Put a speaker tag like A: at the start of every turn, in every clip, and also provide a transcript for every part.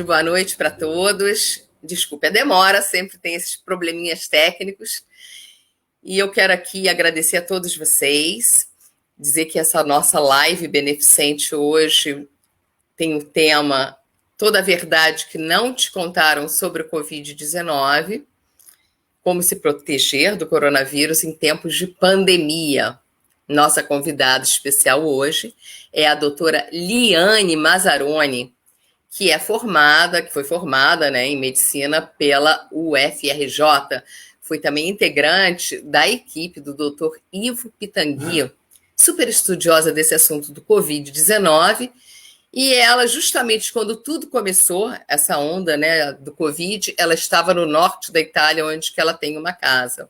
A: Boa noite para todos. Desculpe a demora, sempre tem esses probleminhas técnicos. E eu quero aqui agradecer a todos vocês, dizer que essa nossa live beneficente hoje tem o tema Toda a Verdade que Não Te Contaram sobre o Covid-19, como se proteger do coronavírus em tempos de pandemia. Nossa convidada especial hoje é a doutora Liane Mazzaroni, que foi formada, né, em medicina pela UFRJ. Foi também integrante da equipe do Dr. Ivo Pitangui, super estudiosa desse assunto do Covid-19. E ela, justamente quando tudo começou, essa onda, né, do Covid, ela estava no norte da Itália, onde que ela tem uma casa.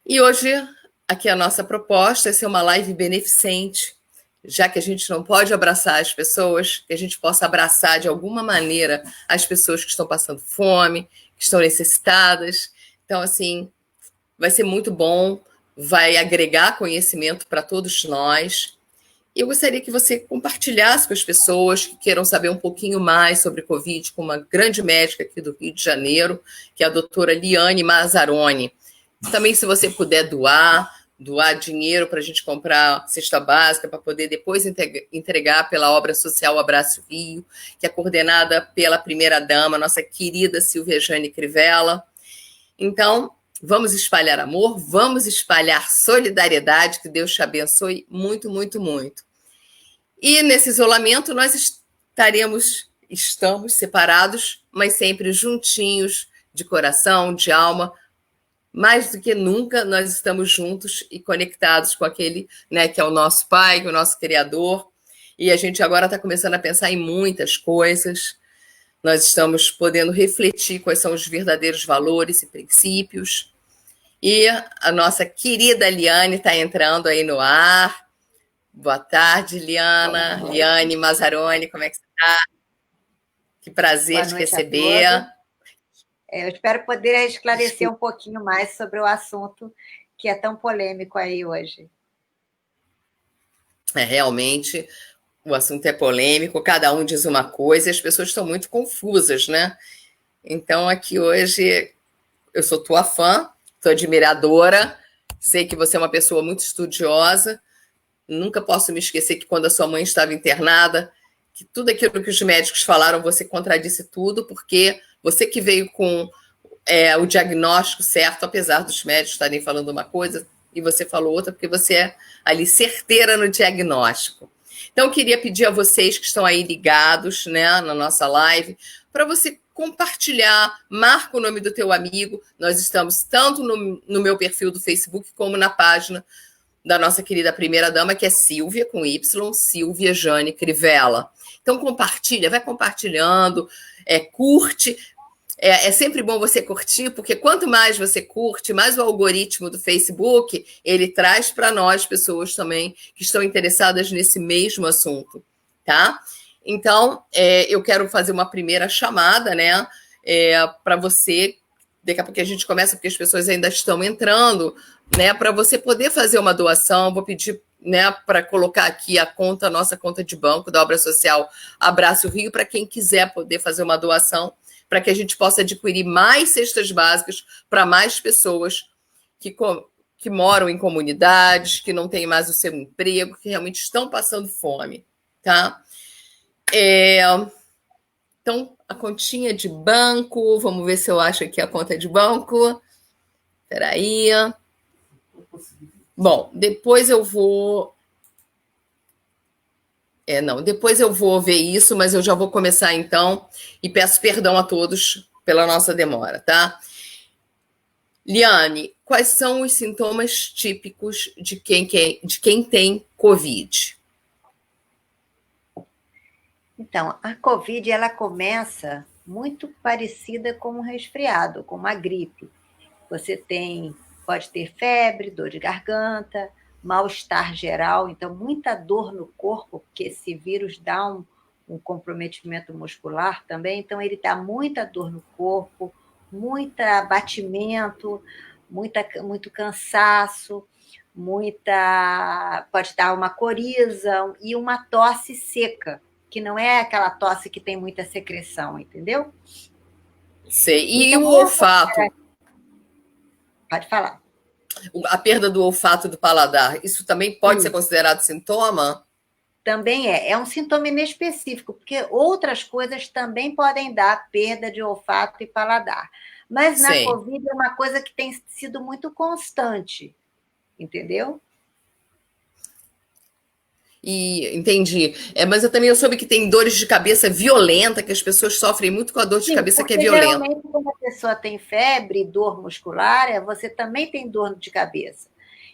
A: E hoje, aqui a nossa proposta é ser uma live beneficente, já que a gente não pode abraçar as pessoas, que a gente possa abraçar de alguma maneira as pessoas que estão passando fome, que estão necessitadas. Então, assim, vai ser muito bom, vai agregar conhecimento para todos nós. E eu gostaria que você compartilhasse com as pessoas que queiram saber um pouquinho mais sobre Covid, com uma grande médica aqui do Rio de Janeiro, que é a doutora Liane Mazzaroni. Também, se você puder doar dinheiro para a gente comprar cesta básica, para poder depois entregar pela obra social Abraço Rio, que é coordenada pela primeira-dama, nossa querida Silvia Jane Crivella. Então, vamos espalhar amor, vamos espalhar solidariedade, que Deus te abençoe muito, muito, muito. E nesse isolamento nós estamos separados, mas sempre juntinhos, de coração, de alma. Mais do que nunca, nós estamos juntos e conectados com aquele, né, que é o nosso Pai, o nosso Criador. E a gente agora está começando a pensar em muitas coisas. Nós estamos podendo refletir quais são os verdadeiros valores e princípios. E a nossa querida Liane está entrando aí no ar. Boa tarde, Liana. Liane Mazzaroni, como é que você está? Que prazer te receber.
B: Eu espero poder esclarecer um pouquinho mais sobre o assunto que é tão polêmico aí hoje.
A: Realmente, o assunto é polêmico, cada um diz uma coisa e as pessoas estão muito confusas, né? Então, aqui hoje, eu sou tua fã, tua admiradora, sei que você é uma pessoa muito estudiosa, nunca posso me esquecer que quando a sua mãe estava internada, que tudo aquilo que os médicos falaram, você contradisse tudo, porque você que veio com o diagnóstico certo, apesar dos médicos estarem falando uma coisa e você falou outra, porque você é ali certeira no diagnóstico. Então, eu queria pedir a vocês que estão aí ligados, né, na nossa live, para você compartilhar, marca o nome do teu amigo. Nós estamos tanto no meu perfil do Facebook como na página da nossa querida primeira-dama, que é Silvia, com Y, Silvia Jane Crivella. Então, compartilha, vai compartilhando, curte. É sempre bom você curtir, porque quanto mais você curte, mais o algoritmo do Facebook, ele traz para nós, pessoas também que estão interessadas nesse mesmo assunto, tá? Então, eu quero fazer uma primeira chamada, né, para você. Daqui a pouco a gente começa, porque as pessoas ainda estão entrando, né, para você poder fazer uma doação. Vou pedir, né, para colocar aqui a nossa conta de banco da Obra Social Abraço Rio, para quem quiser poder fazer uma doação, para que a gente possa adquirir mais cestas básicas para mais pessoas que moram em comunidades, que não têm mais o seu emprego, que realmente estão passando fome, tá? Então, a continha de banco, vamos ver se eu acho aqui a conta de banco. Espera aí. Bom, depois eu vou... depois eu vou ver isso, mas eu já vou começar então e peço perdão a todos pela nossa demora, tá? Liane, quais são os sintomas típicos de quem tem Covid?
B: Então, a Covid, ela começa muito parecida com um resfriado, com uma gripe. Você pode ter febre, dor de garganta, mal-estar geral, então muita dor no corpo, porque esse vírus dá um comprometimento muscular também, então ele dá muita dor no corpo, muito abatimento, muito cansaço, pode dar uma coriza e uma tosse seca. que não é aquela tosse que tem muita secreção, entendeu?
A: Sei. E
B: Então,
A: o olfato?
B: pode falar.
A: A perda do olfato do paladar, isso também pode ser considerado sintoma?
B: Também é um sintoma inespecífico, porque outras coisas também podem dar perda de olfato e paladar. Mas na
A: Sim.
B: Covid é uma coisa que tem sido muito constante, entendeu?
A: Entendi. Mas eu soube que tem dores de cabeça violenta, que as pessoas sofrem muito com a dor de
B: Sim,
A: cabeça que é
B: porque
A: violenta.
B: geralmente quando a pessoa tem febre, dor muscular, você também tem dor de cabeça.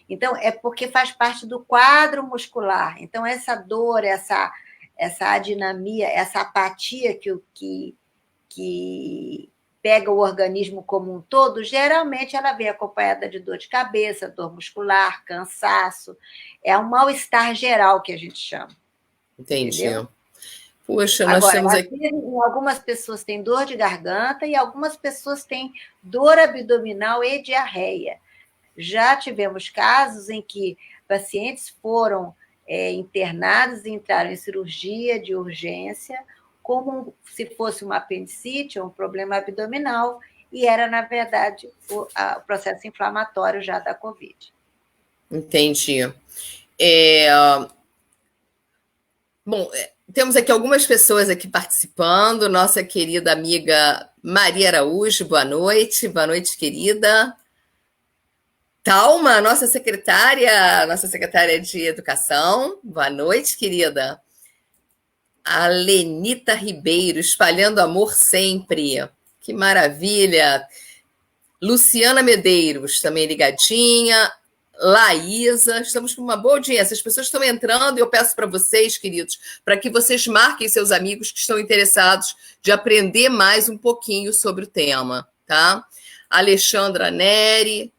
B: Então, é porque faz parte do quadro muscular. Então, essa dor, essa adinamia, essa apatia que pega o organismo como um todo, geralmente ela vem acompanhada de dor de cabeça, dor muscular, cansaço. É um mal-estar geral que a gente chama.
A: Entendi.
B: Entendeu?
A: Poxa, nós
B: Agora,
A: temos
B: às
A: aqui.
B: vezes, algumas pessoas têm dor de garganta e algumas pessoas têm dor abdominal e diarreia. Já tivemos casos em que pacientes foram internados e entraram em cirurgia de urgência, como se fosse uma apendicite ou um problema abdominal, e era, na verdade, o processo inflamatório já da Covid.
A: Entendi. Bom, temos aqui algumas pessoas aqui participando. Nossa querida amiga Maria Araújo, boa noite. Boa noite, querida. Talma, nossa secretária de Educação. Boa noite, querida. A Lenita Ribeiro, espalhando amor sempre. Que maravilha. Luciana Medeiros, também ligadinha. Laísa, estamos com uma boa audiência. As pessoas estão entrando e eu peço para vocês, queridos, para que vocês marquem seus amigos que estão interessados de aprender mais um pouquinho sobre o tema, tá? Alexandra Neri,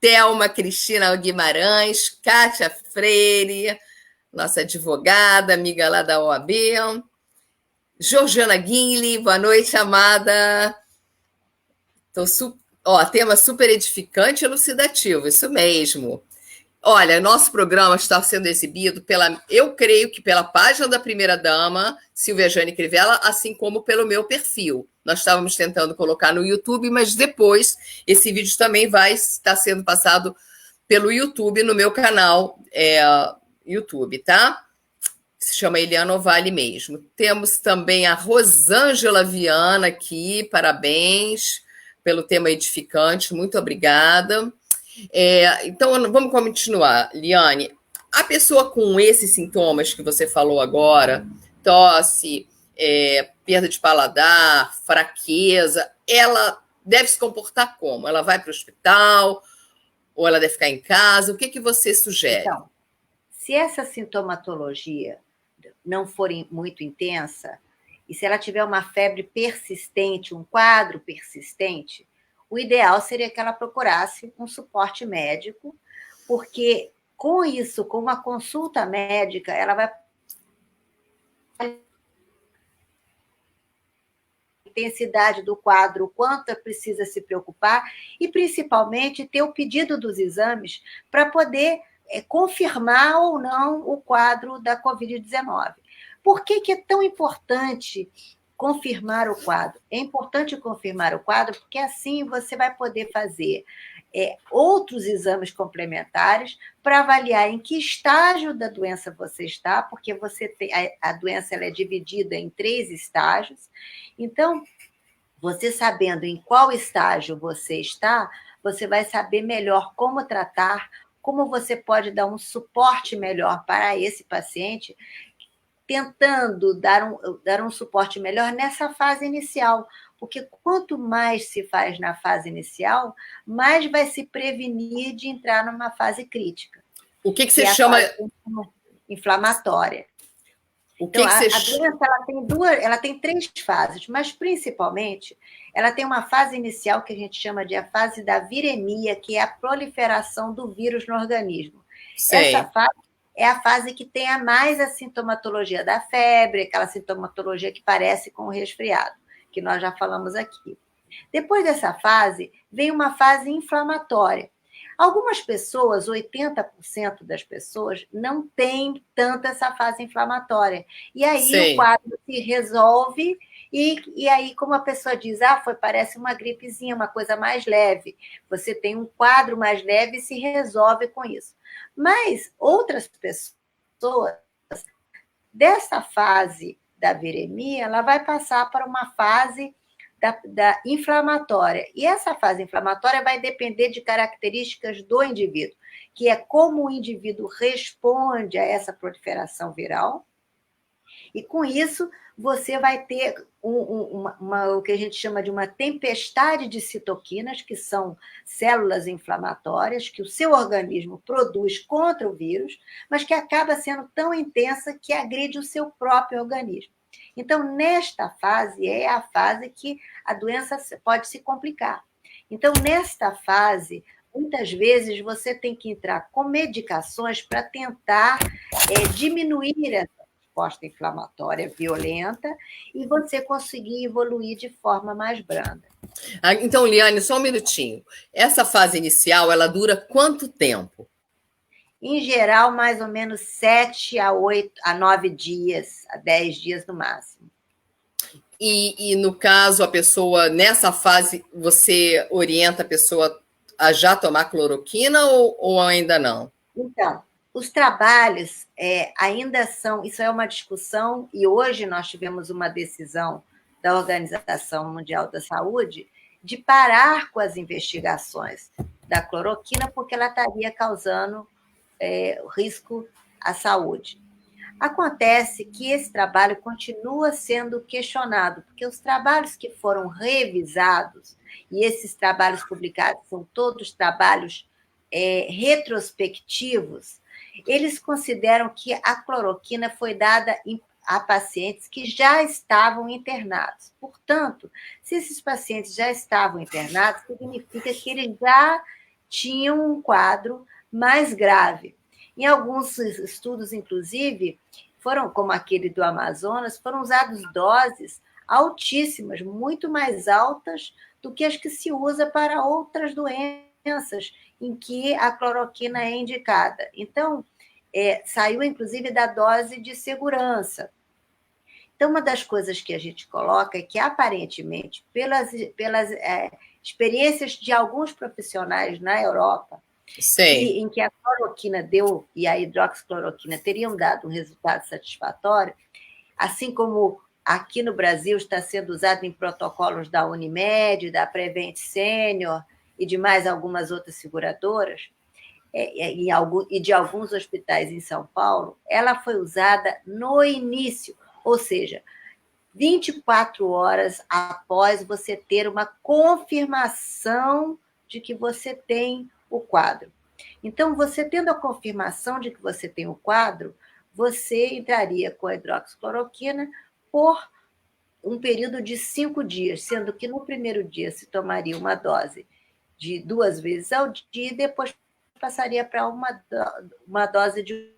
A: Thelma Cristina Guimarães, Kátia Freire, nossa advogada, amiga lá da OAB, Georgiana Guinle, boa noite, amada. Tema super edificante e elucidativo, isso mesmo. Olha, nosso programa está sendo exibido eu creio que pela página da primeira-dama, Silvia Jane Crivella, assim como pelo meu perfil. Nós estávamos tentando colocar no YouTube, mas depois esse vídeo também vai estar sendo passado pelo YouTube, no meu canal YouTube, tá? Se chama Eliana Ovale mesmo. Temos também a Rosângela Viana aqui, parabéns pelo tema edificante, muito obrigada. Então, vamos continuar, Liane. A pessoa com esses sintomas que você falou agora, tosse, perda de paladar, fraqueza, ela deve se comportar como? Ela vai para o hospital ou ela deve ficar em casa? O que você sugere?
B: Então, se essa sintomatologia não for muito intensa, e se ela tiver uma febre persistente, um quadro persistente, o ideal seria que ela procurasse um suporte médico, porque com isso, com uma consulta médica, ela vai intensidade do quadro, o quanto precisa se preocupar e, principalmente, ter o pedido dos exames para poder confirmar ou não o quadro da Covid-19. Por que é tão importante confirmar o quadro? É importante confirmar o quadro porque assim você vai poder fazer outros exames complementares para avaliar em que estágio da doença você está, porque você tem, a doença ela é dividida em 3 estágios. Então, você sabendo em qual estágio você está, você vai saber melhor como tratar, como você pode dar um suporte melhor para esse paciente, tentando dar um suporte melhor nessa fase inicial, porque quanto mais se faz na fase inicial, mais vai se prevenir de entrar numa fase crítica.
A: O que você chama?
B: Inflamatória. Então, a doença ela tem 3 fases, mas principalmente ela tem uma fase inicial que a gente chama de a fase da viremia, que é a proliferação do vírus no organismo.
A: Sei.
B: Essa fase é a fase que tem a mais a sintomatologia da febre, aquela sintomatologia que parece com o resfriado, que nós já falamos aqui. Depois dessa fase, vem uma fase inflamatória. Algumas pessoas, 80% das pessoas, não têm tanto essa fase inflamatória. E aí o
A: Sei.
B: quadro se resolve, e aí, como a pessoa diz, parece uma gripezinha, uma coisa mais leve. Você tem um quadro mais leve e se resolve com isso. Mas outras pessoas, dessa fase da viremia, ela vai passar para uma fase da inflamatória. E essa fase inflamatória vai depender de características do indivíduo, que é como o indivíduo responde a essa proliferação viral, e com isso você vai ter o que a gente chama de uma tempestade de citoquinas, que são células inflamatórias que o seu organismo produz contra o vírus, mas que acaba sendo tão intensa que agride o seu próprio organismo. Então, nesta fase, é a fase que a doença pode se complicar. Então, nesta fase, muitas vezes você tem que entrar com medicações para tentar diminuir essa resposta inflamatória violenta e você conseguir evoluir de forma mais branda.
A: Então, Liane, só um minutinho. Essa fase inicial, ela dura quanto tempo?
B: Em geral, mais ou menos 7 a 8 a 9 dias, a 10 dias no máximo.
A: E no caso, a pessoa, nessa fase, você orienta a pessoa a já tomar cloroquina ou ainda não?
B: Então, os trabalhos ainda são, isso é uma discussão, e hoje nós tivemos uma decisão da Organização Mundial da Saúde de parar com as investigações da cloroquina, porque ela estaria causando risco à saúde. Acontece que esse trabalho continua sendo questionado, porque os trabalhos que foram revisados, e esses trabalhos publicados são todos trabalhos retrospectivos, eles consideram que a cloroquina foi dada a pacientes que já estavam internados. Portanto, se esses pacientes já estavam internados, significa que eles já tinham um quadro mais grave. Em alguns estudos, inclusive, como aquele do Amazonas, foram usadas doses altíssimas, muito mais altas do que as que se usa para outras doenças em que a cloroquina é indicada. Então, saiu, inclusive, da dose de segurança. Então, uma das coisas que a gente coloca é que, aparentemente, pelas experiências de alguns profissionais na Europa, em que a cloroquina e a hidroxicloroquina teriam dado um resultado satisfatório, assim como aqui no Brasil está sendo usado em protocolos da Unimed, da Prevent Senior e de mais algumas outras seguradoras, e de alguns hospitais em São Paulo, ela foi usada no início, ou seja, 24 horas após você ter uma confirmação de que você tem o quadro. Então, você tendo a confirmação de que você tem o quadro, você entraria com a hidroxicloroquina por um período de 5 dias, sendo que no primeiro dia se tomaria uma dose de 2 vezes ao dia e depois passaria para uma dose de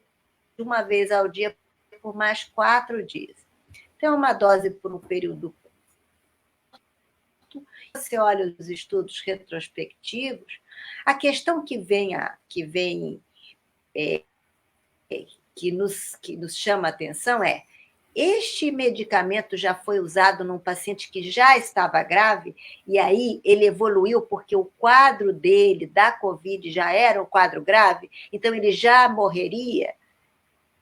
B: 1 vez ao dia por mais 4 dias. Então, uma dose por um período curto. Você olha os estudos retrospectivos, a questão que nos chama a atenção é: este medicamento já foi usado num paciente que já estava grave, e aí ele evoluiu porque o quadro dele, da Covid, já era um quadro grave, então ele já morreria?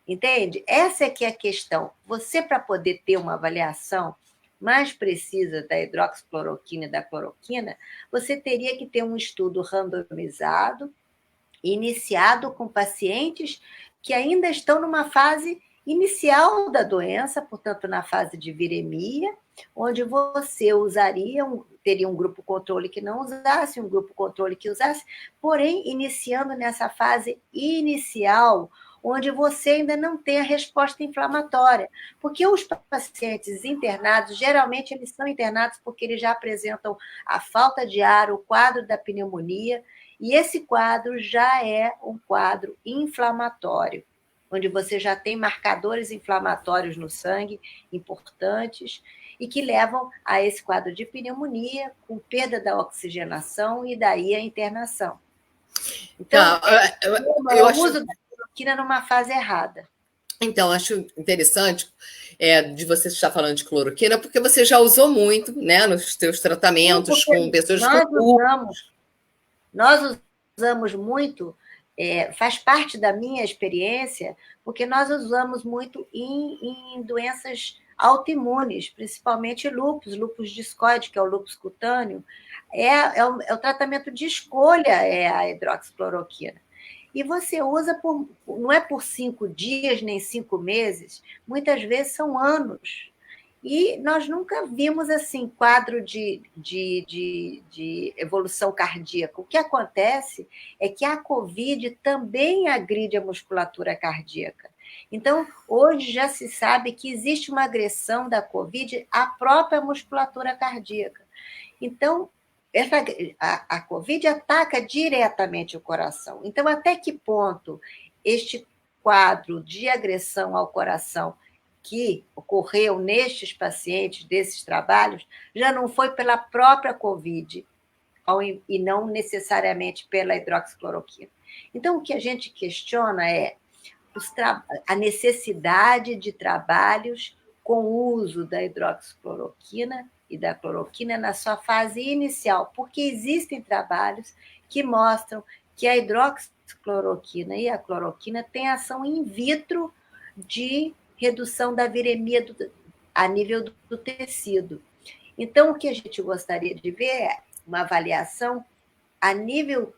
B: Entende? Essa é que é a questão. Você, para poder ter uma avaliação mais precisa da hidroxicloroquina e da cloroquina, você teria que ter um estudo randomizado, iniciado com pacientes que ainda estão numa fase inicial da doença, portanto, na fase de viremia, onde você teria um grupo controle que não usasse, um grupo controle que usasse, porém, iniciando nessa fase inicial, onde você ainda não tem a resposta inflamatória. Porque os pacientes internados, geralmente, eles são internados porque eles já apresentam a falta de ar, o quadro da pneumonia, e esse quadro já é um quadro inflamatório, onde você já tem marcadores inflamatórios no sangue importantes e que levam a esse quadro de pneumonia, com perda da oxigenação e daí a internação. Então,
A: Tá, eu
B: é o
A: acho,
B: uso da cloroquina numa fase errada.
A: então, acho interessante de você estar falando de cloroquina, porque você já usou muito, né, nos seus
B: Sim,
A: tratamentos
B: porque
A: com pessoas com
B: nós
A: lúpus.
B: usamos, nós usamos muito, faz parte da minha experiência, porque nós usamos muito em doenças autoimunes, principalmente lúpus discoide, que é o lúpus cutâneo, é o tratamento de escolha, é a hidroxicloroquina. E você usa não é por 5 dias nem 5 meses, muitas vezes são anos. E nós nunca vimos assim quadro de evolução cardíaca. O que acontece é que a COVID também agride a musculatura cardíaca. Então, hoje já se sabe que existe uma agressão da COVID à própria musculatura cardíaca. Então, a COVID ataca diretamente o coração. Então, até que ponto este quadro de agressão ao coração que ocorreu nestes pacientes, desses trabalhos, já não foi pela própria COVID, e não necessariamente pela hidroxicloroquina. Então, o que a gente questiona é a necessidade de trabalhos com o uso da hidroxicloroquina e da cloroquina na sua fase inicial, porque existem trabalhos que mostram que a hidroxicloroquina e a cloroquina têm ação in vitro de redução da viremia a nível do tecido. Então, o que a gente gostaria de ver é uma avaliação a nível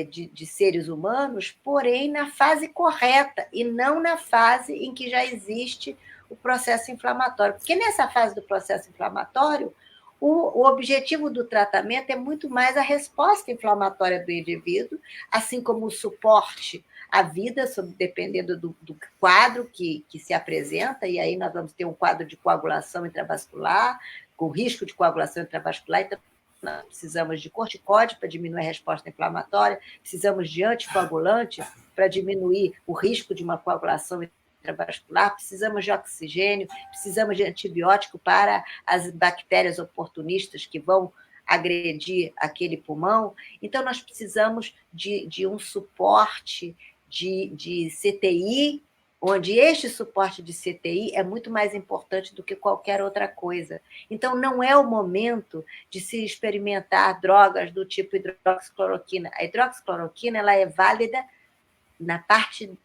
B: de seres humanos, porém na fase correta e não na fase em que já existe o processo inflamatório. Porque nessa fase do processo inflamatório, o objetivo do tratamento é muito mais a resposta inflamatória do indivíduo, assim como o suporte à vida, dependendo do quadro que se apresenta, e aí nós vamos ter um quadro de coagulação intravascular, com risco de coagulação intravascular, então nós precisamos de corticóide para diminuir a resposta inflamatória, precisamos de anticoagulante para diminuir o risco de uma coagulação intravascular, precisamos de oxigênio, precisamos de antibiótico para as bactérias oportunistas que vão agredir aquele pulmão. Então, nós precisamos de um suporte de CTI, onde este suporte de CTI é muito mais importante do que qualquer outra coisa. Então, não é o momento de se experimentar drogas do tipo hidroxicloroquina. A hidroxicloroquina ela é válida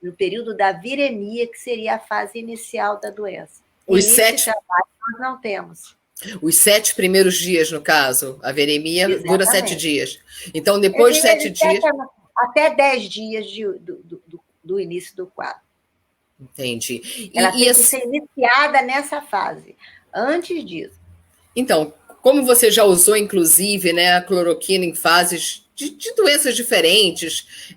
B: no período da viremia, que seria a fase inicial da doença.
A: Os
B: E esse
A: 7,
B: trabalho nós não temos.
A: os 7 primeiros dias, no caso, a viremia dura 7
B: Exatamente.
A: dias. Então, depois de 7 dias.
B: Até 10 dias do início do quadro.
A: Entendi.
B: Ela tem que ser iniciada nessa fase. Antes disso.
A: Então, como você já usou, inclusive, né, a cloroquina em fases de doenças diferentes,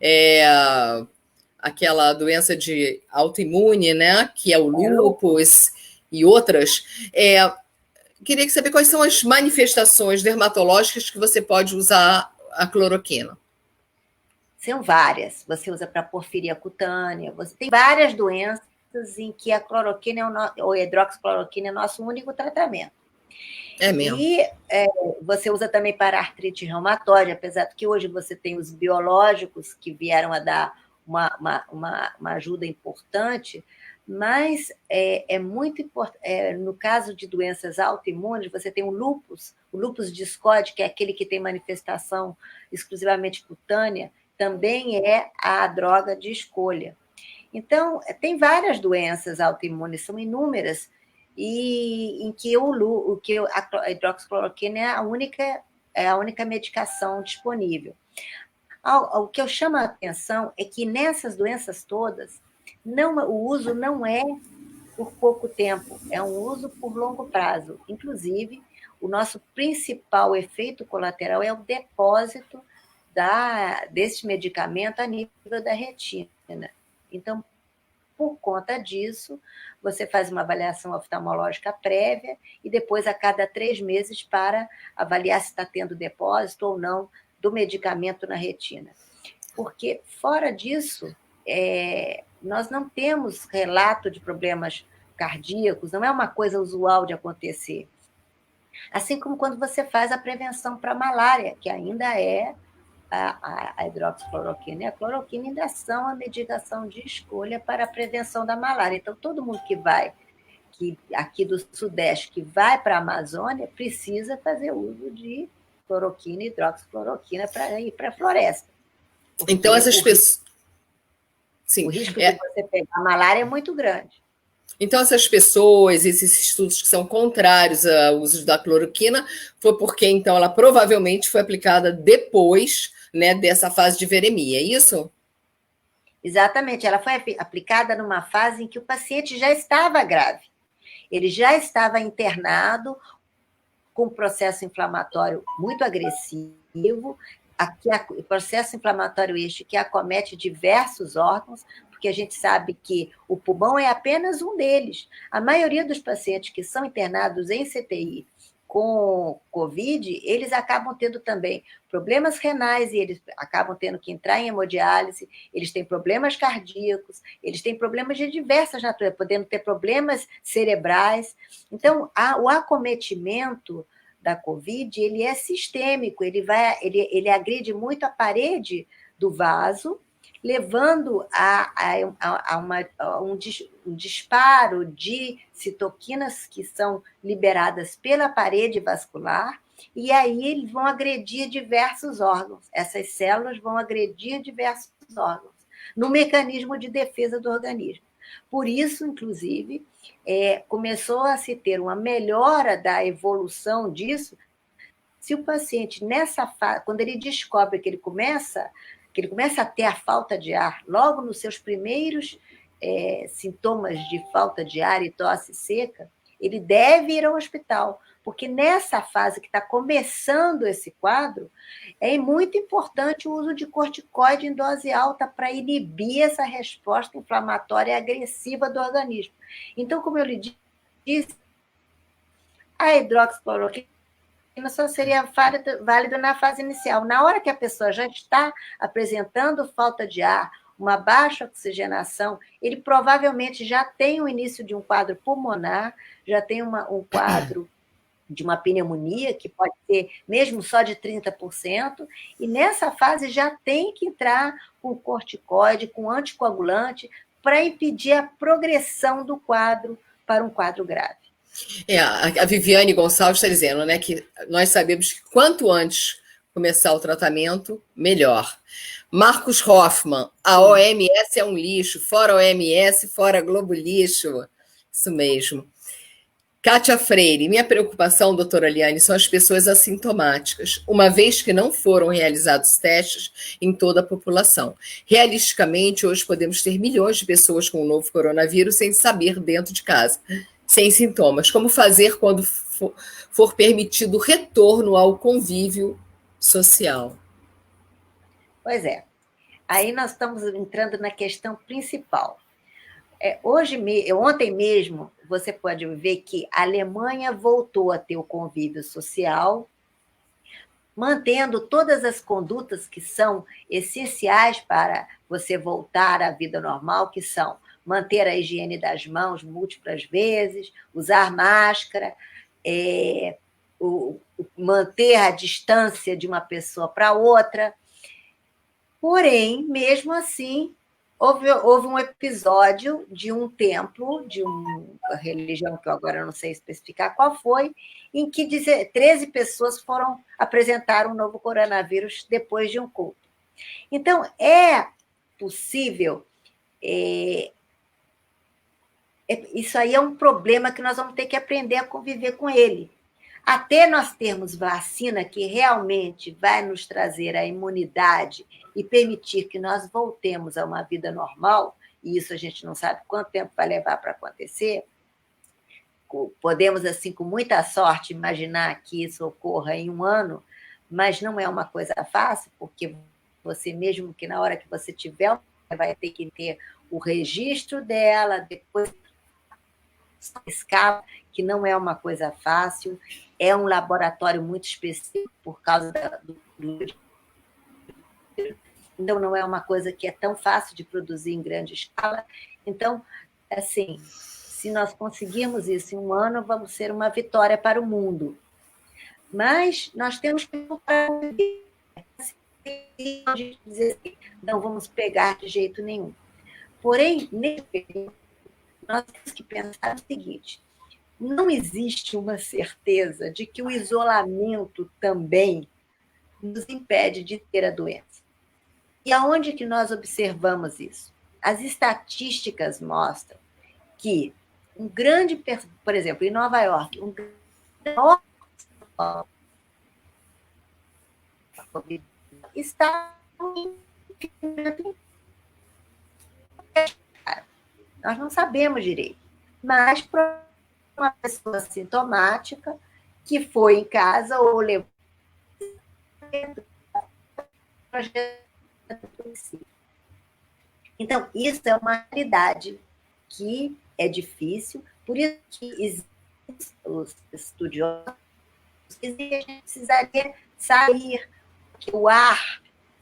A: aquela doença de autoimune, né, que é o lúpus e outras, queria saber quais são as manifestações dermatológicas que você pode usar a cloroquina.
B: São várias. Você usa para porfiria cutânea, você tem várias doenças em que a cloroquina ou a hidroxicloroquina é nosso único tratamento.
A: É mesmo.
B: E você usa também para artrite reumatoide, apesar de que hoje você tem os biológicos que vieram a dar uma ajuda importante, mas é muito importante. No caso de doenças autoimunes, você tem o lúpus discoide, que é aquele que tem manifestação exclusivamente cutânea, também é a droga de escolha. Então, tem várias doenças autoimunes, são inúmeras, e em que a hidroxicloroquina é a única medicação disponível. O que eu chamo a atenção é que nessas doenças todas, o uso não é por pouco tempo, é um uso por longo prazo. Inclusive, o nosso principal efeito colateral é o depósito desse medicamento a nível da retina. Então, por conta disso, você faz uma avaliação oftalmológica prévia e depois, a cada 3 meses, para avaliar se está tendo depósito ou não do medicamento na retina. Porque, fora disso, nós não temos relato de problemas cardíacos, não é uma coisa usual de acontecer. Assim como quando você faz a prevenção para a malária, que ainda é a hidroxicloroquina e a cloroquina ainda são a medicação de escolha para a prevenção da malária. Então, todo mundo que aqui do Sudeste que vai para a Amazônia precisa fazer uso de cloroquina e hidroxicloroquina para ir para a floresta.
A: Então, essas pessoas.
B: O risco de você pegar malária é muito grande.
A: Então, essas pessoas, esses estudos que são contrários ao uso da cloroquina, foi porque, então, ela provavelmente foi aplicada depois, né, dessa fase de viremia, é isso?
B: Exatamente, ela foi aplicada numa fase em que o paciente já estava grave. Ele já estava internado com um processo inflamatório muito agressivo, o processo inflamatório este que acomete diversos órgãos, porque a gente sabe que o pulmão é apenas um deles. A maioria dos pacientes que são internados em CTI com Covid, eles acabam tendo também problemas renais e eles acabam tendo que entrar em hemodiálise, eles têm problemas cardíacos, eles têm problemas de diversas naturezas, podendo ter problemas cerebrais. Então, o acometimento da Covid, ele é sistêmico, ele agride muito a parede do vaso, levando a um disparo de citoquinas que são liberadas pela parede vascular, e aí eles vão agredir diversos órgãos. Essas células vão agredir diversos órgãos, no mecanismo de defesa do organismo. Por isso, inclusive, começou a se ter uma melhora da evolução disso, se o paciente, nessa fase, quando ele descobre que ele começa a ter a falta de ar, logo nos seus primeiros sintomas de falta de ar e tosse seca, ele deve ir ao hospital, porque nessa fase que está começando esse quadro, é muito importante o uso de corticoide em dose alta para inibir essa resposta inflamatória agressiva do organismo. Então, como eu lhe disse, a hidroxicloroquina só seria válido na fase inicial. Na hora que a pessoa já está apresentando falta de ar, uma baixa oxigenação, ele provavelmente já tem o início de um quadro pulmonar, já tem um quadro de uma pneumonia, que pode ser mesmo só de 30%, e nessa fase já tem que entrar com corticoide, com anticoagulante, para impedir a progressão do quadro para um quadro grave.
A: A Viviane Gonçalves está dizendo, né, que nós sabemos que quanto antes começar o tratamento, melhor. Marcos Hoffman, a OMS é um lixo, fora OMS, fora Globo lixo. Isso mesmo. Kátia Freire, minha preocupação, doutora Liane, são as pessoas assintomáticas, uma vez que não foram realizados testes em toda a população. Realisticamente, hoje podemos ter milhões de pessoas com o novo coronavírus sem saber dentro de casa, sem sintomas. Como fazer quando for permitido o retorno ao convívio social?
B: Pois é. Aí nós estamos entrando na questão principal. Ontem mesmo, você pode ver que a Alemanha voltou a ter o convívio social, mantendo todas as condutas que são essenciais para você voltar à vida normal, que são manter a higiene das mãos múltiplas vezes, usar máscara, manter a distância de uma pessoa para outra. Porém, mesmo assim, houve um episódio de um templo, de uma religião que eu agora não sei especificar qual foi, em que 13 pessoas foram apresentar um novo coronavírus depois de um culto. Então, é possível... isso aí é um problema que nós vamos ter que aprender a conviver com ele. Até nós termos vacina que realmente vai nos trazer a imunidade e permitir que nós voltemos a uma vida normal, e isso a gente não sabe quanto tempo vai levar para acontecer, podemos, assim, com muita sorte, imaginar que isso ocorra em 1 ano, mas não é uma coisa fácil, porque você, mesmo que na hora que você tiver, vai ter que ter o registro dela, depois escala, que não é uma coisa fácil, é um laboratório muito específico por causa então não é uma coisa que é tão fácil de produzir em grande escala. Então, assim, se nós conseguirmos isso em 1 ano, vamos ser uma vitória para o mundo. Mas nós temos que dizer assim, não vamos pegar de jeito nenhum. Porém, nesse período, nós temos que pensar o seguinte: não existe uma certeza de que o isolamento também nos impede de ter a doença. E aonde que nós observamos isso? As estatísticas mostram que por exemplo, em Nova York, está nós não sabemos direito, mas para uma pessoa sintomática que foi em casa ou levou então, isso é uma realidade que é difícil, por isso que existem os estudiosos dizem que a gente precisaria sair, que o ar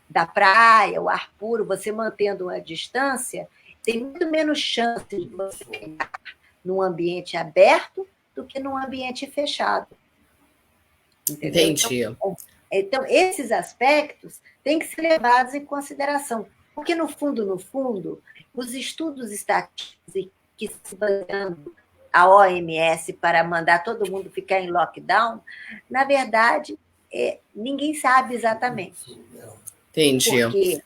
B: da praia, o ar puro, você mantendo uma distância, tem muito menos chance de você pegar num ambiente aberto do que num ambiente fechado. Entendeu?
A: Entendi.
B: Então, esses aspectos têm que ser levados em consideração, porque, no fundo, os estudos estatísticos que se baseando a OMS para mandar todo mundo ficar em lockdown, na verdade, ninguém sabe exatamente.
A: Entendi.
B: Porque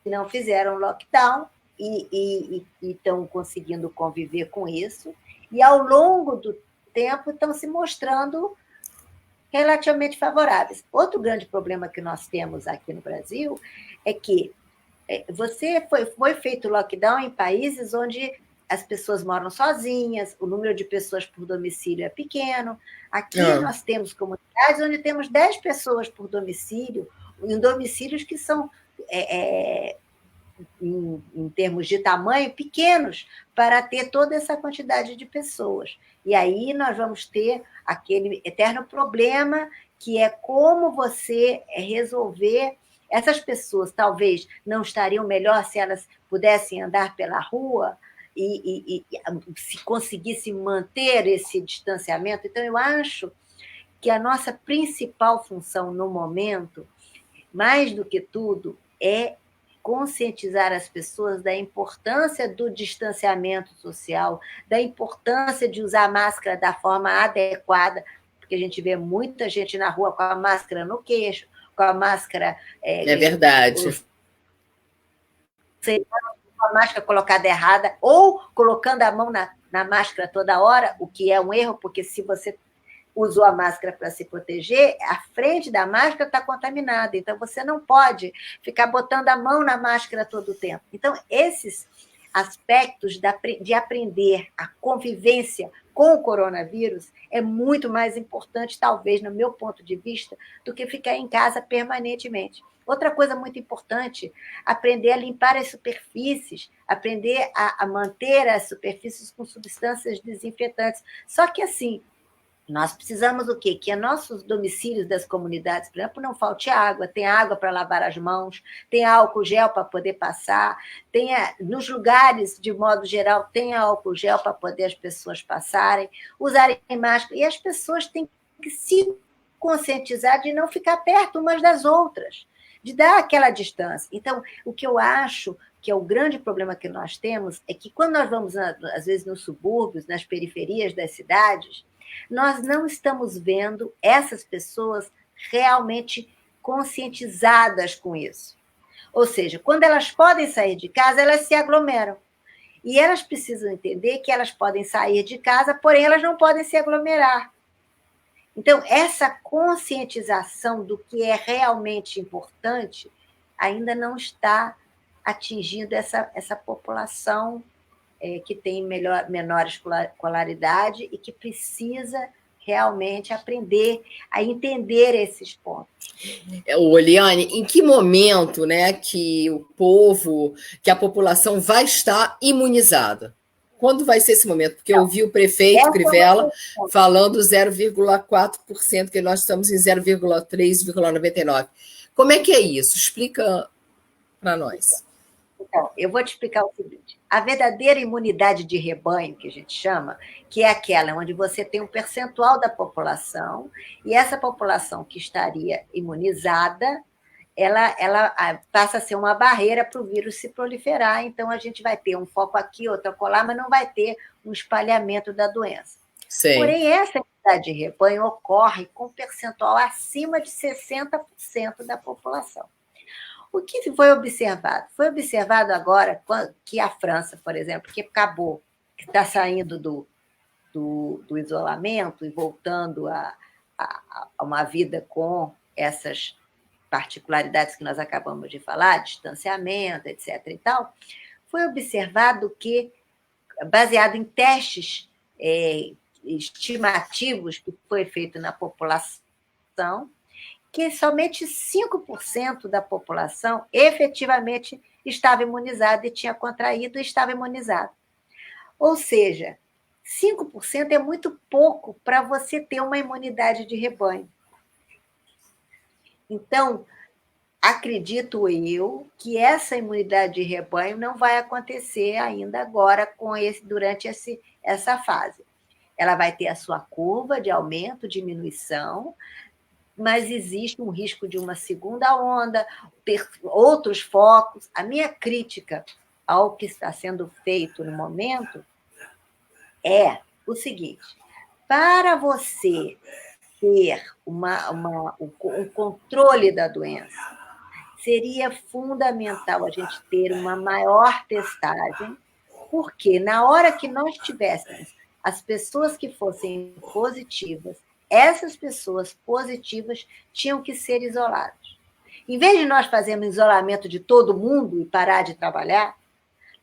B: não fizeram lockdown e estão conseguindo conviver com isso, e ao longo do tempo estão se mostrando relativamente favoráveis. Outro grande problema que nós temos aqui no Brasil é que foi feito lockdown em países onde as pessoas moram sozinhas, o número de pessoas por domicílio é pequeno. Aqui nós temos comunidades onde temos 10 pessoas por domicílio, em domicílios que são, em termos de tamanho, pequenos, para ter toda essa quantidade de pessoas. E aí nós vamos ter aquele eterno problema, que é como você resolver. Essas pessoas talvez não estariam melhor se elas pudessem andar pela rua e se conseguisse manter esse distanciamento. Então, eu acho que a nossa principal função no momento, mais do que tudo, é conscientizar as pessoas da importância do distanciamento social, da importância de usar a máscara da forma adequada, porque a gente vê muita gente na rua com a máscara no queixo, com a máscara...
A: É verdade.
B: Com a máscara colocada errada, ou colocando a mão na máscara toda hora, o que é um erro, porque se você usou a máscara para se proteger, a frente da máscara está contaminada, então você não pode ficar botando a mão na máscara todo o tempo. Então, esses aspectos de aprender a convivência com o coronavírus é muito mais importante, talvez, no meu ponto de vista, do que ficar em casa permanentemente. Outra coisa muito importante, aprender a limpar as superfícies, aprender a manter as superfícies com substâncias desinfetantes. Só que, assim, nós precisamos o quê? Que a nossos domicílios das comunidades, por exemplo, não falte água, tem água para lavar as mãos, tem álcool gel para poder passar, nos lugares, de modo geral, tem álcool gel para poder as pessoas passarem, usarem máscara, e as pessoas têm que se conscientizar de não ficar perto umas das outras, de dar aquela distância. Então, o que eu acho que é o grande problema que nós temos é que quando nós vamos, às vezes, nos subúrbios, nas periferias das cidades, nós não estamos vendo essas pessoas realmente conscientizadas com isso. Ou seja, quando elas podem sair de casa, elas se aglomeram. E elas precisam entender que elas podem sair de casa, porém elas não podem se aglomerar. Então, essa conscientização do que é realmente importante ainda não está atingindo essa população que tem menor escolaridade e que precisa realmente aprender a entender esses pontos.
A: Oliane, em que momento, né, que o povo, que a população vai estar imunizada? Quando vai ser esse momento? Porque eu ouvi o prefeito Crivella falando 0,4%, que nós estamos em 0,3,99%. Como é que é isso? Explica para nós.
B: Então, eu vou te explicar o seguinte. A verdadeira imunidade de rebanho, que a gente chama, que é aquela onde você tem um percentual da população, e essa população que estaria imunizada, ela passa a ser uma barreira para o vírus se proliferar. Então, a gente vai ter um foco aqui, outro acolá, mas não vai ter um espalhamento da doença.
A: Sim.
B: Porém, essa imunidade de rebanho ocorre com um percentual acima de 60% da população. O que foi observado? Foi observado agora que a França, por exemplo, que acabou, que está saindo do isolamento e voltando a uma vida com essas particularidades que nós acabamos de falar, distanciamento, etc. e tal, foi observado que, baseado em testes estimativos que foi feito na população, que somente 5% da população efetivamente estava imunizada e tinha contraído e estava imunizada. Ou seja, 5% é muito pouco para você ter uma imunidade de rebanho. Então, acredito eu que essa imunidade de rebanho não vai acontecer ainda agora durante essa fase. Ela vai ter a sua curva de aumento, diminuição, mas existe um risco de uma segunda onda, ter outros focos. A minha crítica ao que está sendo feito no momento é o seguinte: para você ter um controle da doença, seria fundamental a gente ter uma maior testagem, porque na hora que nós tivéssemos as pessoas que fossem positivas, essas pessoas positivas tinham que ser isoladas. Em vez de nós fazermos isolamento de todo mundo e parar de trabalhar,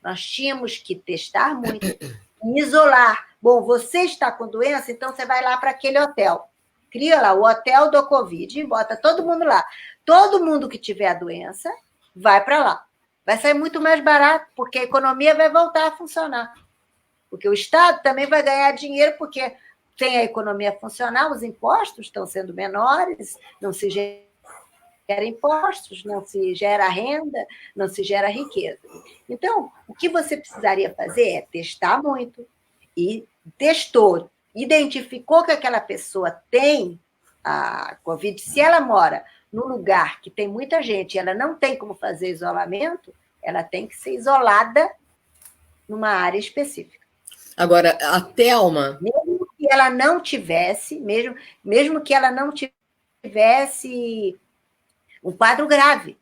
B: nós tínhamos que testar muito e isolar. Bom, você está com doença, então você vai lá para aquele hotel. Cria lá o hotel do Covid e bota todo mundo lá. Todo mundo que tiver a doença vai para lá. Vai sair muito mais barato, porque a economia vai voltar a funcionar. Porque o Estado também vai ganhar dinheiro, porque tem a economia funcional, os impostos estão sendo menores, não se gera impostos, não se gera renda, não se gera riqueza. Então, o que você precisaria fazer é testar muito, e testou, identificou que aquela pessoa tem a Covid, se ela mora num lugar que tem muita gente e ela não tem como fazer isolamento, ela tem que ser isolada numa área específica.
A: Agora, a Thelma...
B: Mesmo que ela não tivesse, mesmo que ela não tivesse um quadro grave,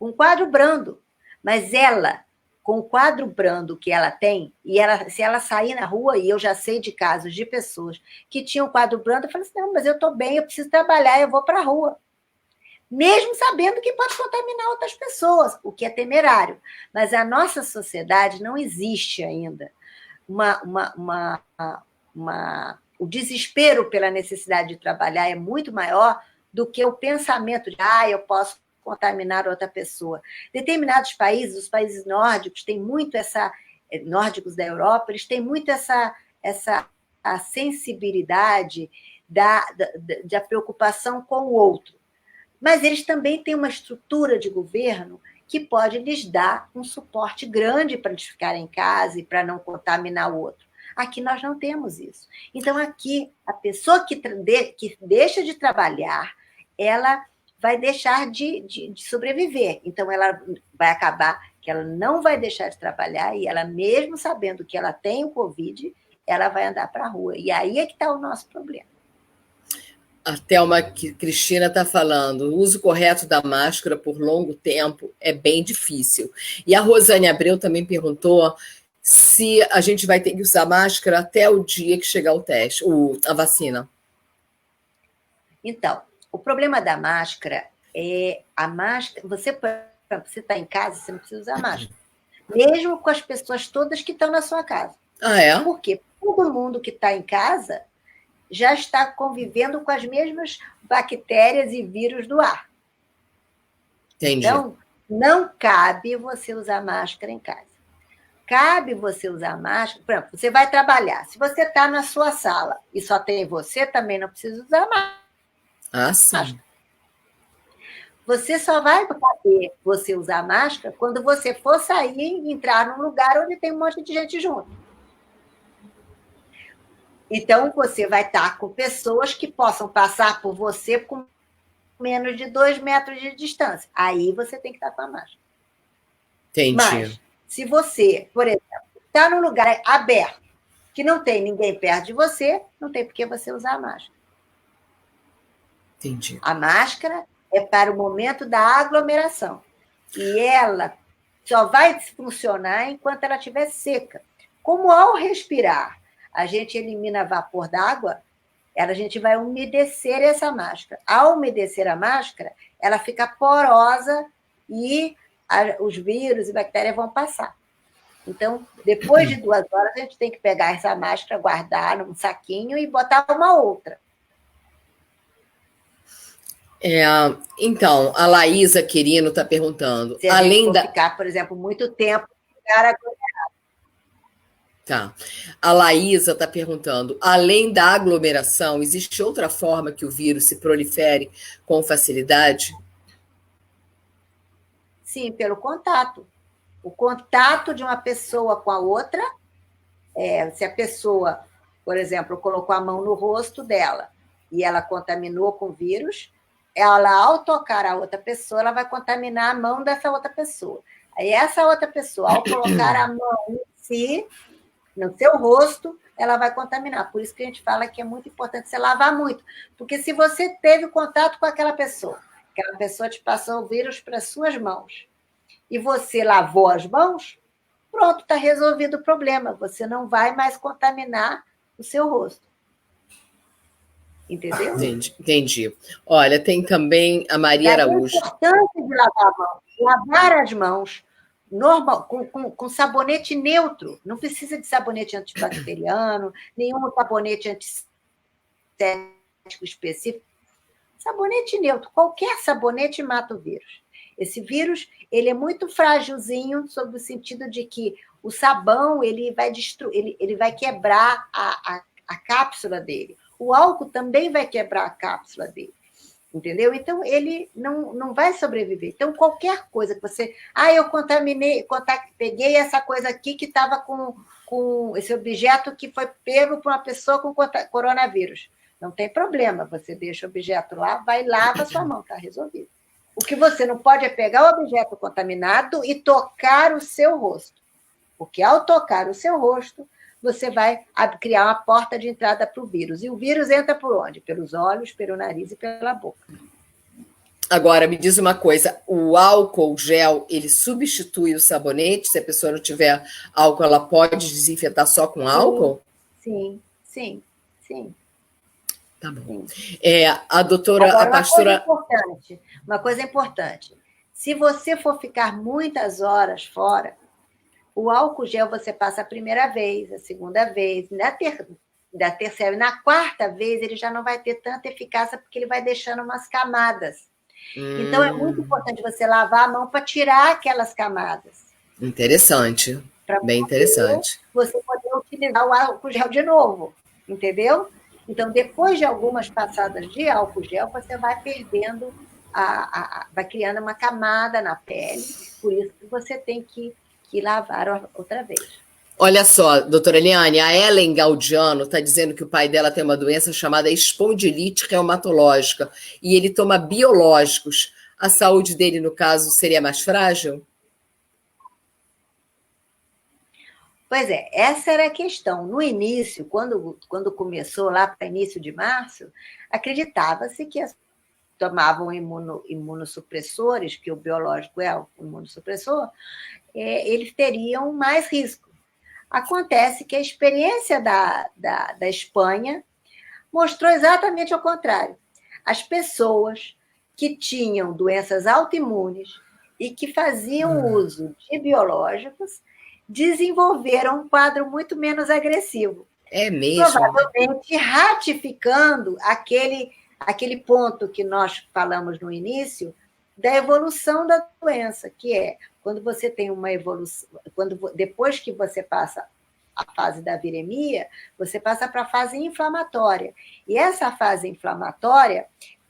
B: um quadro brando, mas ela, com o quadro brando que ela tem, se ela sair na rua, e eu já sei de casos de pessoas que tinham quadro brando, eu falei assim, não, mas eu estou bem, eu preciso trabalhar, eu vou para a rua. Mesmo sabendo que pode contaminar outras pessoas, o que é temerário. Mas a nossa sociedade não existe ainda o desespero pela necessidade de trabalhar é muito maior do que o pensamento de eu posso contaminar outra pessoa. Determinados países, os países nórdicos, têm muito nórdicos da Europa, eles têm muito essa a sensibilidade da preocupação com o outro. Mas eles também têm uma estrutura de governo que pode lhes dar um suporte grande para eles ficarem em casa e para não contaminar o outro. Aqui nós não temos isso. Então, aqui, a pessoa que deixa de trabalhar, ela vai deixar de sobreviver. Então, ela vai acabar que ela não vai deixar de trabalhar e ela, mesmo sabendo que ela tem o Covid, ela vai andar para a rua. E aí é que está o nosso problema.
A: A Thelma Cristina está falando, o uso correto da máscara por longo tempo é bem difícil. E a Rosane Abreu também perguntou se a gente vai ter que usar máscara até o dia que chegar o teste, a vacina.
B: Então, o problema da máscara é a máscara. Você está em casa, você não precisa usar máscara. Mesmo com as pessoas todas que estão na sua casa.
A: Ah, é?
B: Porque todo mundo que está em casa já está convivendo com as mesmas bactérias e vírus do ar.
A: Entendi.
B: Então, não cabe você usar máscara em casa. Cabe você usar máscara. Por exemplo, você vai trabalhar. Se você está na sua sala e só tem você, também não precisa usar máscara.
A: Ah, sim.
B: Você só vai poder você usar máscara quando você for sair e entrar num lugar onde tem um monte de gente junto. Então, você vai estar com pessoas que possam passar por você com menos de 2 metros de distância. Aí você tem que estar com a máscara.
A: Entendi.
B: Mas, se você, por exemplo, está num lugar aberto, que não tem ninguém perto de você, não tem por que você usar a máscara.
A: Entendi.
B: A máscara é para o momento da aglomeração. E ela só vai funcionar enquanto ela estiver seca. Como ao respirar a gente elimina vapor d'água, a gente vai umedecer essa máscara. Ao umedecer a máscara, ela fica porosa e os vírus e bactérias vão passar. Então, depois de 2 horas, a gente tem que pegar essa máscara, guardar num saquinho e botar uma outra.
A: Então, a Laísa Quirino está perguntando.
B: Se a gente for ficar, por exemplo, muito tempo no lugar aglomerado.
A: Tá. A Laísa está perguntando: além da aglomeração, existe outra forma que o vírus se prolifere com facilidade?
B: Sim, pelo contato. O contato de uma pessoa com a outra, se a pessoa, por exemplo, colocou a mão no rosto dela e ela contaminou com vírus, ela, ao tocar a outra pessoa, ela vai contaminar a mão dessa outra pessoa. Aí essa outra pessoa, ao colocar a mão em si, no seu rosto, ela vai contaminar. Por isso que a gente fala que é muito importante você lavar muito. Porque se você teve contato com aquela pessoa te passou o vírus para as suas mãos, e você lavou as mãos, pronto, está resolvido o problema. Você não vai mais contaminar o seu rosto. Entendeu?
A: Entendi. Olha, tem também a Maria Araújo.
B: A importância de lavar a mão. Lavar as mãos normal, com sabonete neutro. Não precisa de sabonete antibacteriano, nenhum sabonete antisséptico específico. Sabonete neutro. Qualquer sabonete mata o vírus. Esse vírus ele é muito frágilzinho, sob o sentido de que o sabão ele vai destruir, ele vai quebrar a cápsula dele. O álcool também vai quebrar a cápsula dele. Entendeu? Então, ele não vai sobreviver. Então, qualquer coisa que você... eu peguei essa coisa aqui que estava com esse objeto que foi pego por uma pessoa com coronavírus. Não tem problema, você deixa o objeto lá, vai e lava a sua mão, está resolvido. O que você não pode é pegar o objeto contaminado e tocar o seu rosto. Porque ao tocar o seu rosto, você vai criar uma porta de entrada para o vírus. E o vírus entra por onde? Pelos olhos, pelo nariz e pela boca.
A: Agora, me diz uma coisa, o álcool gel, ele substitui o sabonete? Se a pessoa não tiver álcool, ela pode desinfetar só com álcool?
B: Sim.
A: Tá bom. A doutora,
B: agora,
A: a pastora...
B: Uma coisa importante. Se você for ficar muitas horas fora, o álcool gel você passa a primeira vez, a segunda vez, da terceira, na quarta vez ele já não vai ter tanta eficácia porque ele vai deixando umas camadas. Então é muito importante você lavar a mão para tirar aquelas camadas.
A: Interessante, bem interessante.
B: Você poder utilizar o álcool gel de novo, entendeu? Então depois de algumas passadas de álcool gel, você vai perdendo, vai criando uma camada na pele, por isso que você tem que lavar outra vez.
A: Olha só, doutora Eliane, a Ellen Gaudiano está dizendo que o pai dela tem uma doença chamada espondilite reumatológica e ele toma biológicos. A saúde dele, no caso, seria mais frágil?
B: Pois é, essa era a questão. No início, quando começou lá para início de março, acreditava-se que tomavam imunossupressores, que o biológico é o imunossupressor, eles teriam mais risco. Acontece que a experiência da Espanha mostrou exatamente o contrário. As pessoas que tinham doenças autoimunes e que faziam uso de biológicos desenvolveram um quadro muito menos agressivo.
A: É mesmo?
B: Provavelmente ratificando aquele ponto que nós falamos no início da evolução da doença, que é quando você tem uma evolução, depois que você passa a fase da viremia, você passa para a fase inflamatória. E essa fase inflamatória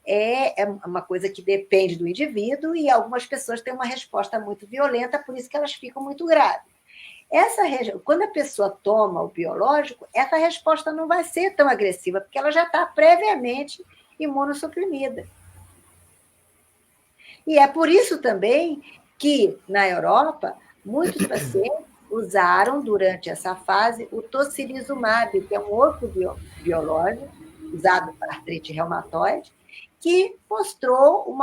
B: é uma coisa que depende do indivíduo e algumas pessoas têm uma resposta muito violenta, por isso que elas ficam muito graves. Quando a pessoa toma o biológico, essa resposta não vai ser tão agressiva, porque ela já está previamente imunossuprimida. E é por isso também que, na Europa, muitos pacientes usaram, durante essa fase, o tocilizumab, que é um outro biológico usado para artrite reumatoide, que mostrou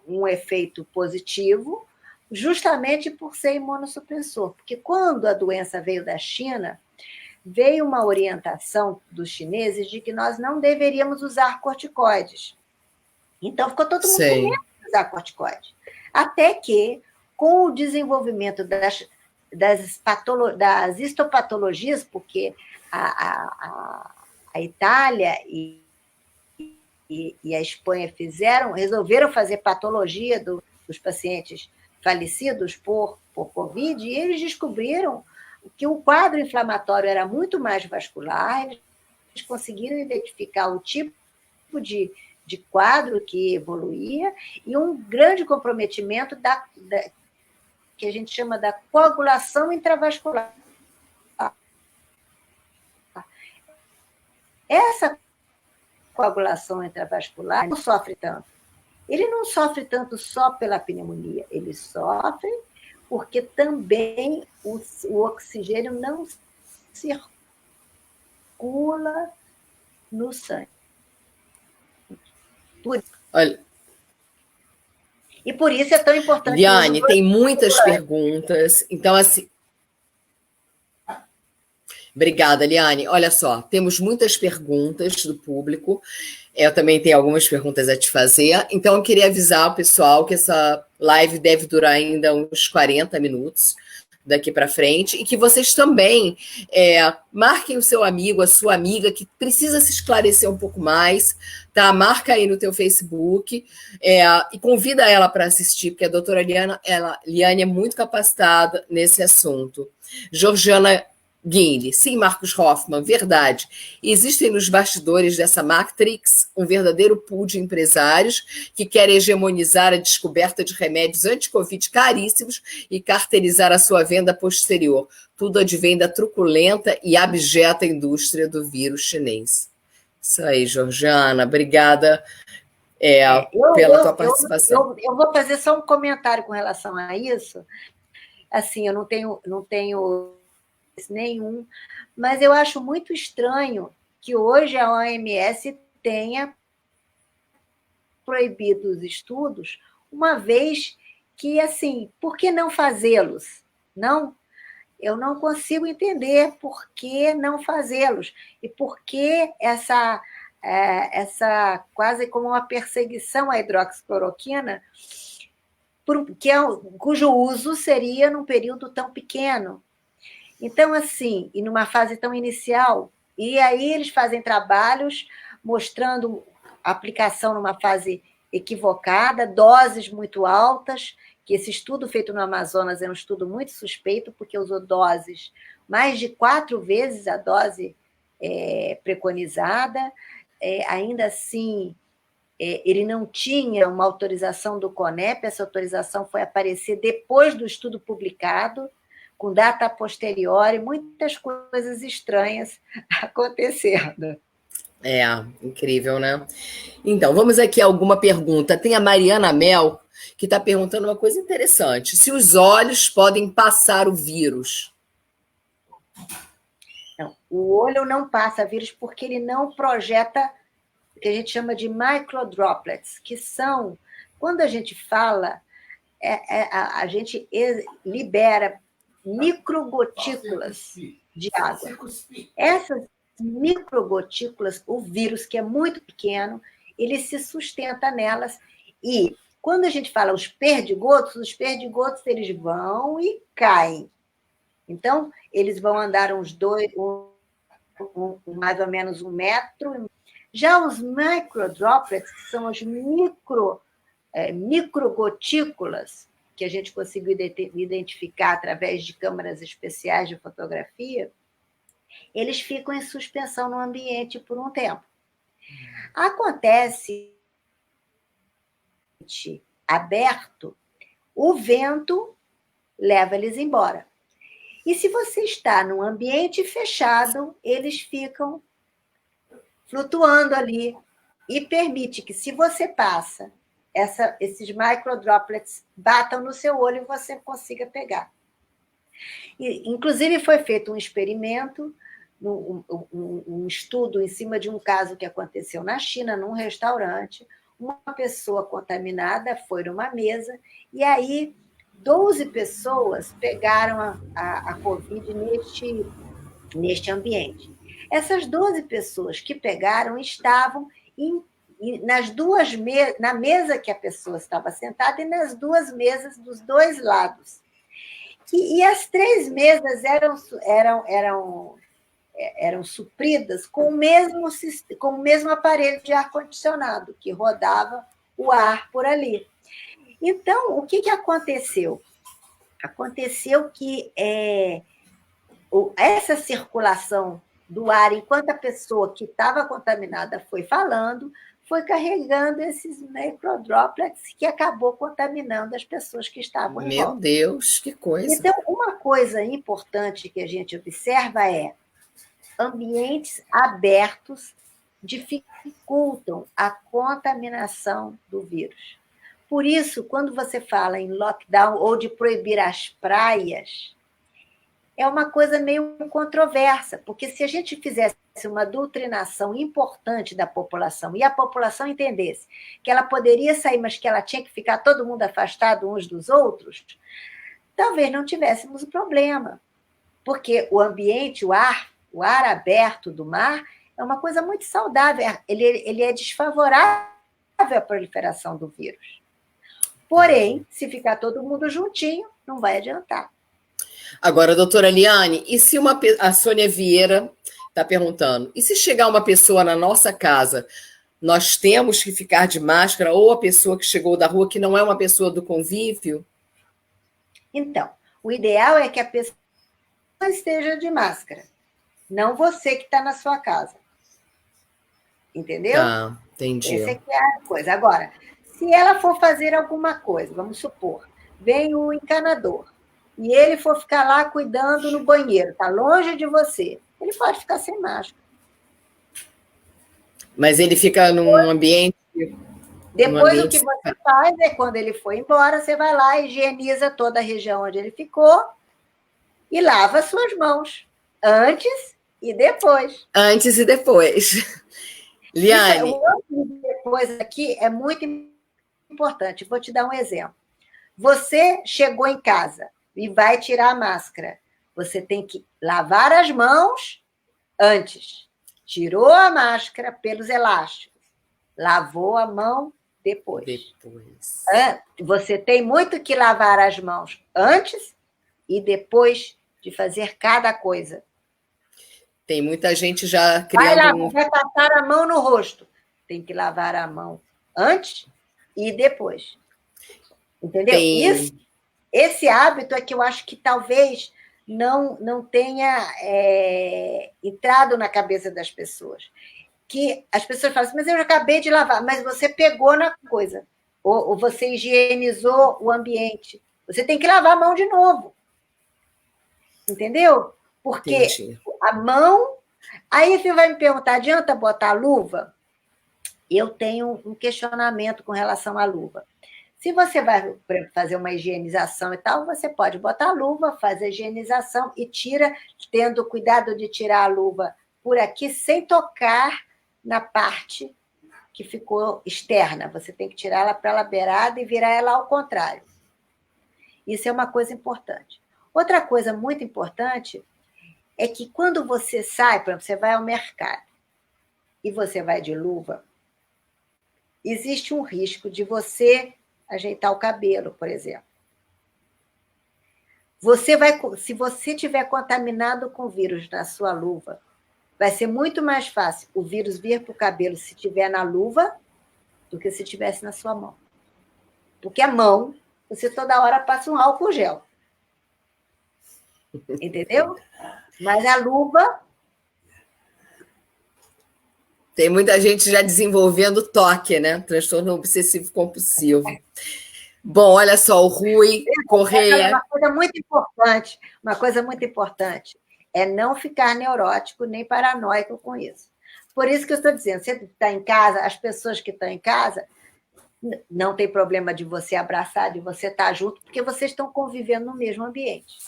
B: um efeito positivo justamente por ser imunossupressor. Porque quando a doença veio da China, veio uma orientação dos chineses de que nós não deveríamos usar corticoides. Então, ficou todo mundo com medo de usar corticoide. Até que, com o desenvolvimento das histopatologias, porque a Itália e a Espanha resolveram fazer patologia dos pacientes falecidos por Covid, e eles descobriram que o quadro inflamatório era muito mais vascular, eles conseguiram identificar o tipo de quadro que evoluía e um grande comprometimento que a gente chama da coagulação intravascular. Essa coagulação intravascular não sofre tanto. Ele não sofre tanto só pela pneumonia, ele sofre porque também o oxigênio não circula no sangue.
A: Olha,
B: e por isso é tão importante.
A: Liane, tem muitas perguntas. Então, assim. Obrigada, Liane. Olha só, temos muitas perguntas do público. Eu também tenho algumas perguntas a te fazer. Então, eu queria avisar o pessoal que essa live deve durar ainda uns 40 minutos daqui para frente, e que vocês também marquem o seu amigo, a sua amiga, que precisa se esclarecer um pouco mais, tá? Marca aí no teu Facebook e convida ela para assistir, porque a doutora Liane é muito capacitada nesse assunto. Georgiana Guinle, sim, Marcos Hoffman, verdade. Existem nos bastidores dessa Matrix um verdadeiro pool de empresários que querem hegemonizar a descoberta de remédios anti-Covid caríssimos e cartelizar a sua venda posterior. Tudo advém da truculenta e abjeta indústria do vírus chinês. Isso aí, Georgiana, obrigada pela tua participação.
B: Eu vou fazer só um comentário com relação a isso. Assim, eu não tenho nenhum, mas eu acho muito estranho que hoje a OMS tenha proibido os estudos, uma vez que, assim, por que não fazê-los? Não, eu não consigo entender por que não fazê-los e por que essa quase como uma perseguição à hidroxicloroquina, cujo uso seria num período tão pequeno. Então, assim, e numa fase tão inicial, e aí eles fazem trabalhos mostrando a aplicação numa fase equivocada, doses muito altas, que esse estudo feito no Amazonas é um estudo muito suspeito, porque usou doses, mais de 4 vezes a dose preconizada, ainda assim, ele não tinha uma autorização do CONEP, essa autorização foi aparecer depois do estudo publicado, com data posteriori, muitas coisas estranhas acontecendo.
A: Incrível, né? Então, vamos aqui a alguma pergunta. Tem a Mariana Mel, que está perguntando uma coisa interessante. Se os olhos podem passar o vírus?
B: Não, o olho não passa vírus porque ele não projeta o que a gente chama de microdroplets, que são, quando a gente fala, a gente libera microgotículas de água. Essas microgotículas, o vírus, que é muito pequeno, ele se sustenta nelas. E quando a gente fala os perdigotos eles vão e caem. Então, eles vão andar mais ou menos 1 metro. Já os microdroplets, que são as microgotículas, que a gente conseguiu identificar através de câmeras especiais de fotografia, eles ficam em suspensão no ambiente por um tempo. Acontece aberto, o vento leva eles embora. E se você está num ambiente fechado, eles ficam flutuando ali e permite que, se você passa esses microdroplets batam no seu olho e você consiga pegar. E, inclusive, foi feito um experimento, um estudo em cima de um caso que aconteceu na China, num restaurante. Uma pessoa contaminada foi numa mesa, e aí 12 pessoas pegaram a Covid neste ambiente. Essas 12 pessoas que pegaram estavam na mesa que a pessoa estava sentada e nas duas mesas dos dois lados. E as 3 mesas eram supridas com o mesmo aparelho de ar-condicionado, que rodava o ar por ali. Então, o que aconteceu? Aconteceu que essa circulação do ar, enquanto a pessoa que estava contaminada foi falando, foi carregando esses microdroplets que acabou contaminando as pessoas que estavam em volta.
A: Meu Deus, que coisa!
B: Então, uma coisa importante que a gente observa é ambientes abertos dificultam a contaminação do vírus. Por isso, quando você fala em lockdown ou de proibir as praias, é uma coisa meio controversa, porque se a gente fizesse uma doutrinação importante da população e a população entendesse que ela poderia sair, mas que ela tinha que ficar todo mundo afastado uns dos outros, talvez não tivéssemos o problema, porque o ambiente, o ar aberto do mar é uma coisa muito saudável, ele é desfavorável à proliferação do vírus. Porém, se ficar todo mundo juntinho, não vai adiantar.
A: Agora, doutora Liane, e se a Sônia Vieira está perguntando, e se chegar uma pessoa na nossa casa, nós temos que ficar de máscara, ou a pessoa que chegou da rua, que não é uma pessoa do convívio?
B: Então, o ideal é que a pessoa esteja de máscara, não você que está na sua casa. Entendeu?
A: Tá, entendi.
B: Essa é que é a coisa. Agora, se ela for fazer alguma coisa, vamos supor, vem o encanador, e ele for ficar lá cuidando no banheiro, está longe de você, ele pode ficar sem máscara.
A: Mas ele fica num ambiente...
B: Depois, o que você faz é, quando ele for embora, você vai lá, higieniza toda a região onde ele ficou e lava as suas mãos, antes e depois.
A: Antes e depois. Liane...
B: O antes e depois aqui é muito importante. Vou te dar um exemplo. Você chegou em casa e vai tirar a máscara. Você tem que lavar as mãos antes. Tirou a máscara pelos elásticos. Lavou a mão depois. Você tem muito que lavar as mãos antes e depois de fazer cada coisa.
A: Tem muita gente já criando...
B: Vai passar a mão no rosto. Tem que lavar a mão antes e depois. Entendeu? Esse hábito é que eu acho que talvez não tenha entrado na cabeça das pessoas. Que as pessoas falam assim, mas eu já acabei de lavar, mas você pegou na coisa, ou você higienizou o ambiente. Você tem que lavar a mão de novo. Entendeu? Porque a mão... Aí você vai me perguntar, adianta botar a luva? Eu tenho um questionamento com relação à luva. Se você vai fazer uma higienização e tal, você pode botar a luva, faz a higienização e tira, tendo cuidado de tirar a luva por aqui, sem tocar na parte que ficou externa. Você tem que tirar ela para ela beirada e virar ela ao contrário. Isso é uma coisa importante. Outra coisa muito importante é que quando você sai, por exemplo, você vai ao mercado e você vai de luva, existe um risco de você ajeitar o cabelo, por exemplo. Se você tiver contaminado com vírus na sua luva, vai ser muito mais fácil o vírus vir para o cabelo se tiver na luva do que se tivesse na sua mão. Porque a mão, você toda hora passa um álcool gel. Entendeu? Mas a luva...
A: Tem muita gente já desenvolvendo TOC, né? Transtorno obsessivo compulsivo. Bom, olha só, o Rui Correia...
B: Uma coisa muito importante é não ficar neurótico nem paranoico com isso. Por isso que eu estou dizendo, você está em casa, as pessoas que estão em casa, Não tem problema de você abraçar, de você estar junto, porque vocês estão convivendo no mesmo ambiente.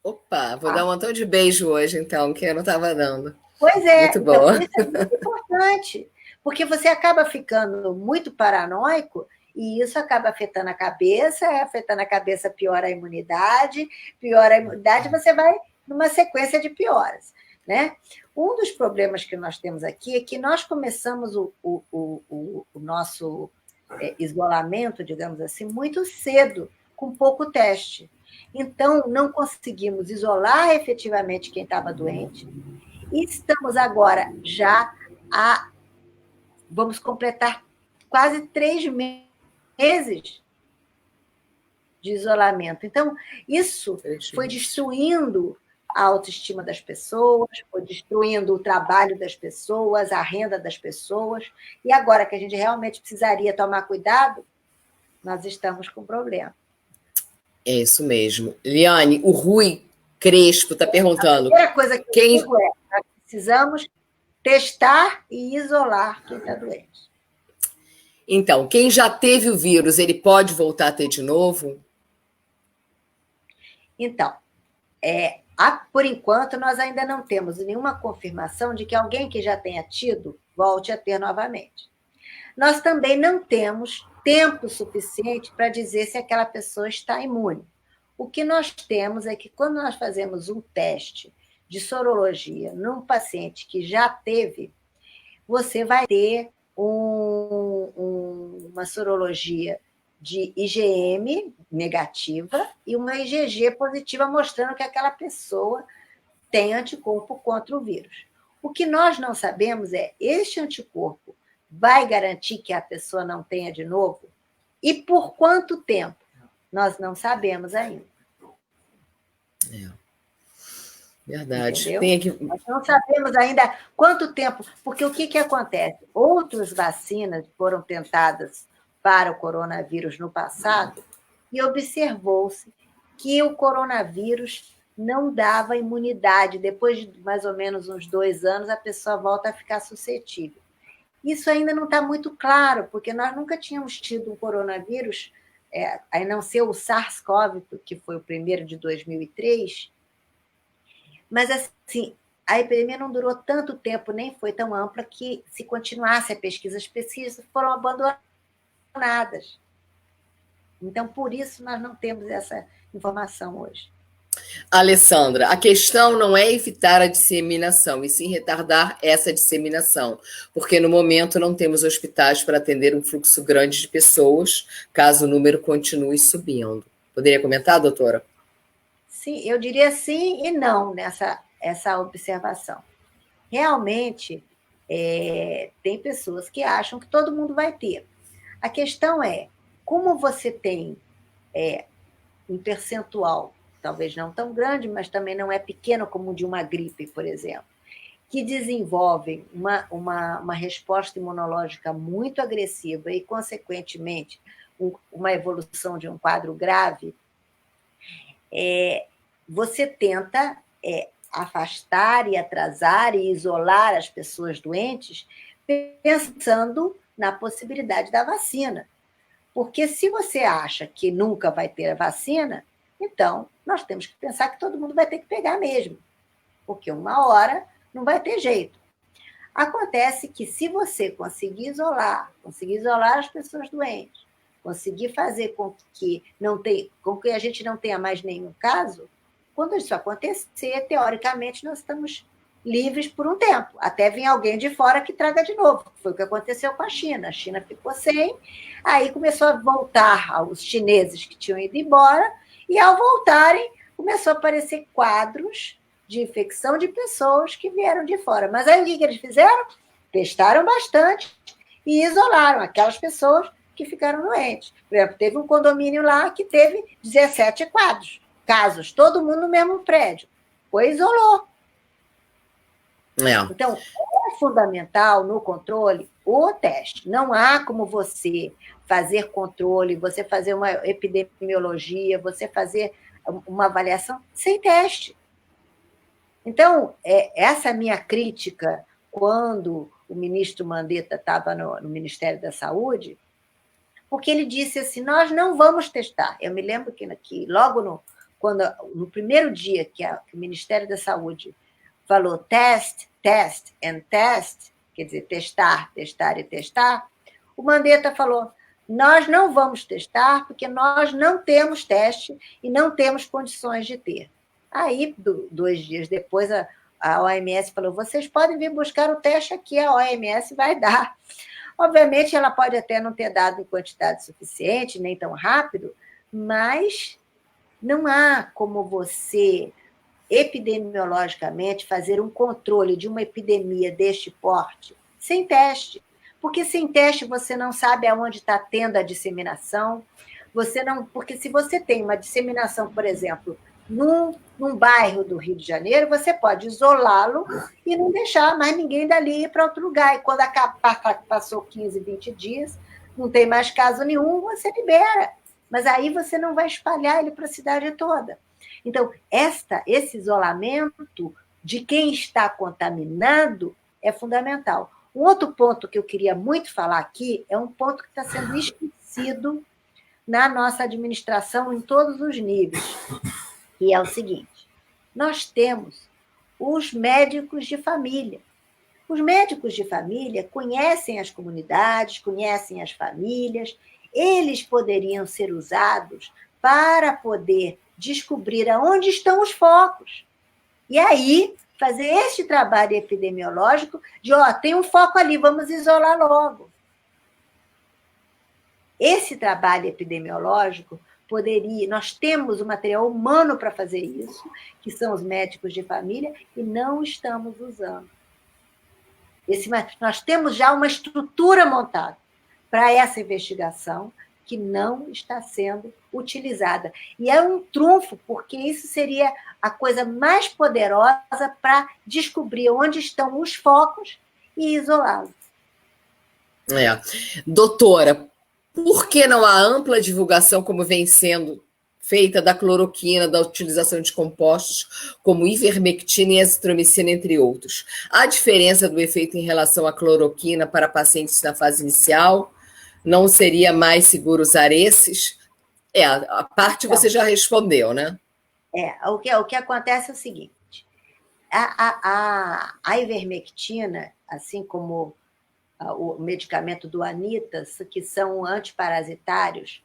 A: Opa, vou dar
B: Tá?
A: um montão de beijo hoje, então, que eu não estava dando.
B: Pois é,
A: Muito
B: então
A: bom.
B: isso é muito importante, porque você acaba ficando muito paranoico e isso acaba afetando a cabeça piora a imunidade, você vai numa sequência de pioras, né? Um dos problemas que nós temos aqui é que nós começamos o nosso isolamento, digamos assim, muito cedo, com pouco teste. Então, não conseguimos isolar efetivamente quem estava doente, e estamos agora já vamos completar quase 3 meses de isolamento. Então, isso foi destruindo a autoestima das pessoas, foi destruindo o trabalho das pessoas, a renda das pessoas, e agora que a gente realmente precisaria tomar cuidado, nós estamos com problema.
A: É isso mesmo. Liane, o Rui Crespo está perguntando.
B: A primeira coisa que eu digo é: nós precisamos testar e isolar quem está doente.
A: Então, quem já teve o vírus, ele pode voltar a ter de novo?
B: Então, por enquanto, nós ainda não temos nenhuma confirmação de que alguém que já tenha tido volte a ter novamente. Nós também não temos tempo suficiente para dizer se aquela pessoa está imune. O que nós temos é que, quando nós fazemos um teste de sorologia num paciente que já teve, você vai ter uma sorologia de IgM negativa e uma IgG positiva, mostrando que aquela pessoa tem anticorpo contra o vírus. O que nós não sabemos é: este anticorpo vai garantir que a pessoa não tenha de novo? E por quanto tempo? Nós não sabemos ainda.
A: Verdade.
B: Entendeu?
A: Tem aqui...
B: Nós não sabemos ainda quanto tempo, porque o que acontece? Outras vacinas foram tentadas para o coronavírus no passado e observou-se que o coronavírus não dava imunidade. Depois de mais ou menos uns 2 anos, a pessoa volta a ficar suscetível. Isso ainda não está muito claro, porque nós nunca tínhamos tido um coronavírus, a não ser o SARS-CoV, que foi o primeiro de 2003, mas, assim, a epidemia não durou tanto tempo, nem foi tão ampla, que, se continuasse a pesquisa, as pesquisas foram abandonadas. Então, por isso, nós não temos essa informação hoje.
A: Alessandra, a questão não é evitar a disseminação, e sim retardar essa disseminação, porque no momento não temos hospitais para atender um fluxo grande de pessoas, caso o número continue subindo. Poderia comentar, doutora?
B: Sim, eu diria sim e não essa observação. Realmente, tem pessoas que acham que todo mundo vai ter. A questão é: como você tem um percentual, talvez não tão grande, mas também não é pequeno como o de uma gripe, por exemplo, que desenvolvem uma resposta imunológica muito agressiva e, consequentemente, uma evolução de um quadro grave, você tenta afastar e atrasar e isolar as pessoas doentes, pensando na possibilidade da vacina. Porque, se você acha que nunca vai ter a vacina, então nós temos que pensar que todo mundo vai ter que pegar mesmo, porque uma hora não vai ter jeito. Acontece que, se você conseguir isolar as pessoas doentes, conseguir fazer com que a gente não tenha mais nenhum caso, quando isso acontecer, teoricamente, nós estamos livres por um tempo, até vir alguém de fora que traga de novo. Foi o que aconteceu com a China. A China ficou sem, aí começou a voltar os chineses que tinham ido embora, e, ao voltarem, começou a aparecer quadros de infecção de pessoas que vieram de fora. Mas aí o que eles fizeram? Testaram bastante e isolaram aquelas pessoas que ficaram doentes. Por exemplo, teve um condomínio lá que teve 17 casos, todo mundo no mesmo prédio. Foi, isolou. Então, é fundamental no controle o teste. Não há como você fazer controle, você fazer uma epidemiologia, você fazer uma avaliação sem teste. Então, essa minha crítica, quando o ministro Mandetta estava no Ministério da Saúde, porque ele disse assim, nós não vamos testar. Eu me lembro que logo no primeiro dia que o Ministério da Saúde falou test, test and test, quer dizer, testar, testar e testar, o Mandetta falou, nós não vamos testar porque nós não temos teste e não temos condições de ter. Aí, 2 dias depois, a OMS falou, vocês podem vir buscar o teste aqui, a OMS vai dar. Obviamente, ela pode até não ter dado em quantidade suficiente, nem tão rápido, mas não há como você, epidemiologicamente, fazer um controle de uma epidemia deste porte sem teste. Porque sem teste você não sabe aonde está tendo a disseminação. Porque se você tem uma disseminação, por exemplo, num bairro do Rio de Janeiro, você pode isolá-lo e não deixar mais ninguém dali ir para outro lugar. E quando passou 15, 20 dias, não tem mais caso nenhum, você libera. Mas aí você não vai espalhar ele para a cidade toda. Então, esse isolamento de quem está contaminado é fundamental. Um outro ponto que eu queria muito falar aqui é um ponto que está sendo esquecido na nossa administração em todos os níveis, que é o seguinte, nós temos os médicos de família. Os médicos de família conhecem as comunidades, conhecem as famílias, eles poderiam ser usados para poder descobrir aonde estão os focos. E aí, fazer este trabalho epidemiológico de, tem um foco ali, vamos isolar logo. Esse trabalho epidemiológico nós temos o material humano para fazer isso, que são os médicos de família, e não estamos usando. Nós temos já uma estrutura montada para essa investigação que não está sendo utilizada. E é um trunfo, porque isso seria a coisa mais poderosa para descobrir onde estão os focos e isolá-los.
A: Doutora, por que não há ampla divulgação, como vem sendo feita, da cloroquina, da utilização de compostos como ivermectina e azitromicina, entre outros? Há diferença do efeito em relação à cloroquina para pacientes na fase inicial? Não seria mais seguro usar esses? A parte você já respondeu, né?
B: O que acontece é o seguinte, a ivermectina, assim como o medicamento do Anitas, que são antiparasitários,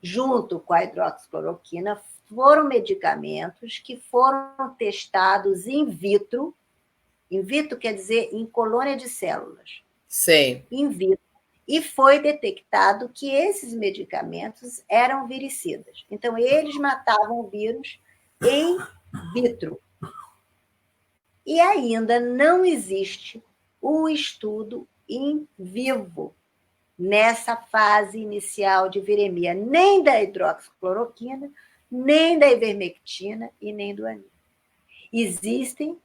B: junto com a hidroxicloroquina, foram medicamentos que foram testados in vitro. In vitro quer dizer em colônia de células.
A: Sim.
B: In vitro. E foi detectado que esses medicamentos eram viricidas. Então, eles matavam o vírus in vitro. E ainda não existe um estudo in vivo nessa fase inicial de viremia, nem da hidroxicloroquina, nem da ivermectina e nem do anil. Existem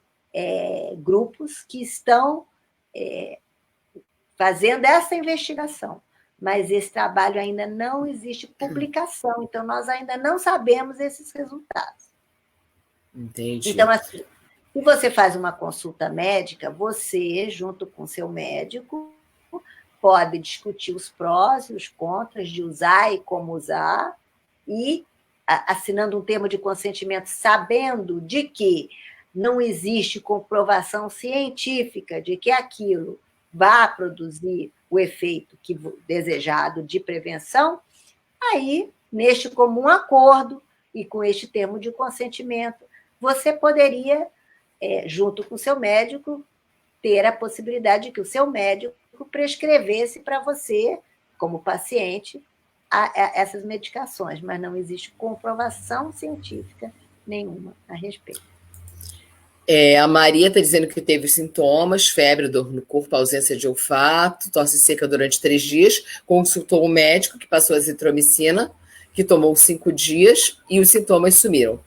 B: grupos que estão fazendo essa investigação, mas esse trabalho ainda não existe publicação, então nós ainda não sabemos esses resultados.
A: Entendi.
B: Então, assim, se você faz uma consulta médica, você, junto com seu médico, pode discutir os prós e os contras de usar e como usar, e assinando um termo de consentimento, sabendo de que não existe comprovação científica de que aquilo vá produzir o efeito desejado de prevenção, aí, neste comum acordo e com este termo de consentimento, você poderia, junto com o seu médico, ter a possibilidade de que o seu médico prescrevesse para você, como paciente, essas medicações, mas não existe comprovação científica nenhuma a respeito.
A: A Maria está dizendo que teve sintomas, febre, dor no corpo, ausência de olfato, tosse seca durante 3 dias, consultou o médico que passou a azitromicina, que tomou 5 dias, e os sintomas sumiram.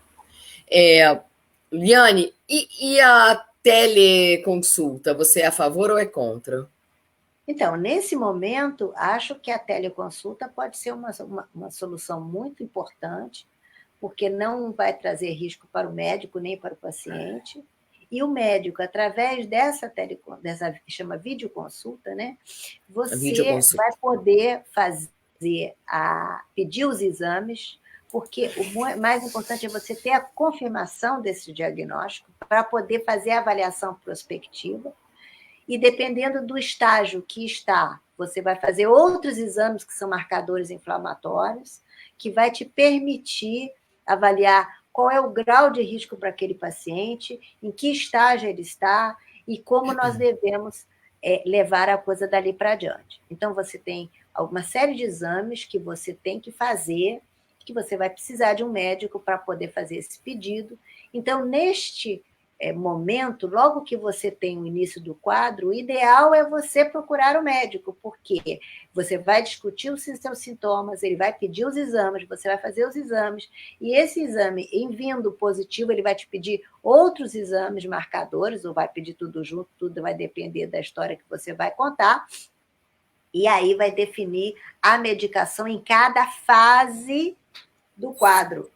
A: Liane, e a teleconsulta, você é a favor ou é contra?
B: Então, nesse momento, acho que a teleconsulta pode ser uma solução muito importante, porque não vai trazer risco para o médico nem para o paciente, e o médico, através dessa que chama videoconsulta, né, você vai poder fazer pedir os exames, porque o mais importante é você ter a confirmação desse diagnóstico para poder fazer a avaliação prospectiva. E dependendo do estágio que está, você vai fazer outros exames que são marcadores inflamatórios, que vai te permitir avaliar qual é o grau de risco para aquele paciente, em que estágio ele está e como nós devemos levar a coisa dali para adiante. Então, você tem uma série de exames que você tem que fazer, que você vai precisar de um médico para poder fazer esse pedido. Então, neste momento, logo que você tem o início do quadro, o ideal é você procurar o médico, porque você vai discutir os seus sintomas, ele vai pedir os exames, você vai fazer os exames, e esse exame, em vindo positivo, ele vai te pedir outros exames marcadores, ou vai pedir tudo junto, tudo vai depender da história que você vai contar, e aí vai definir a medicação em cada fase do quadro.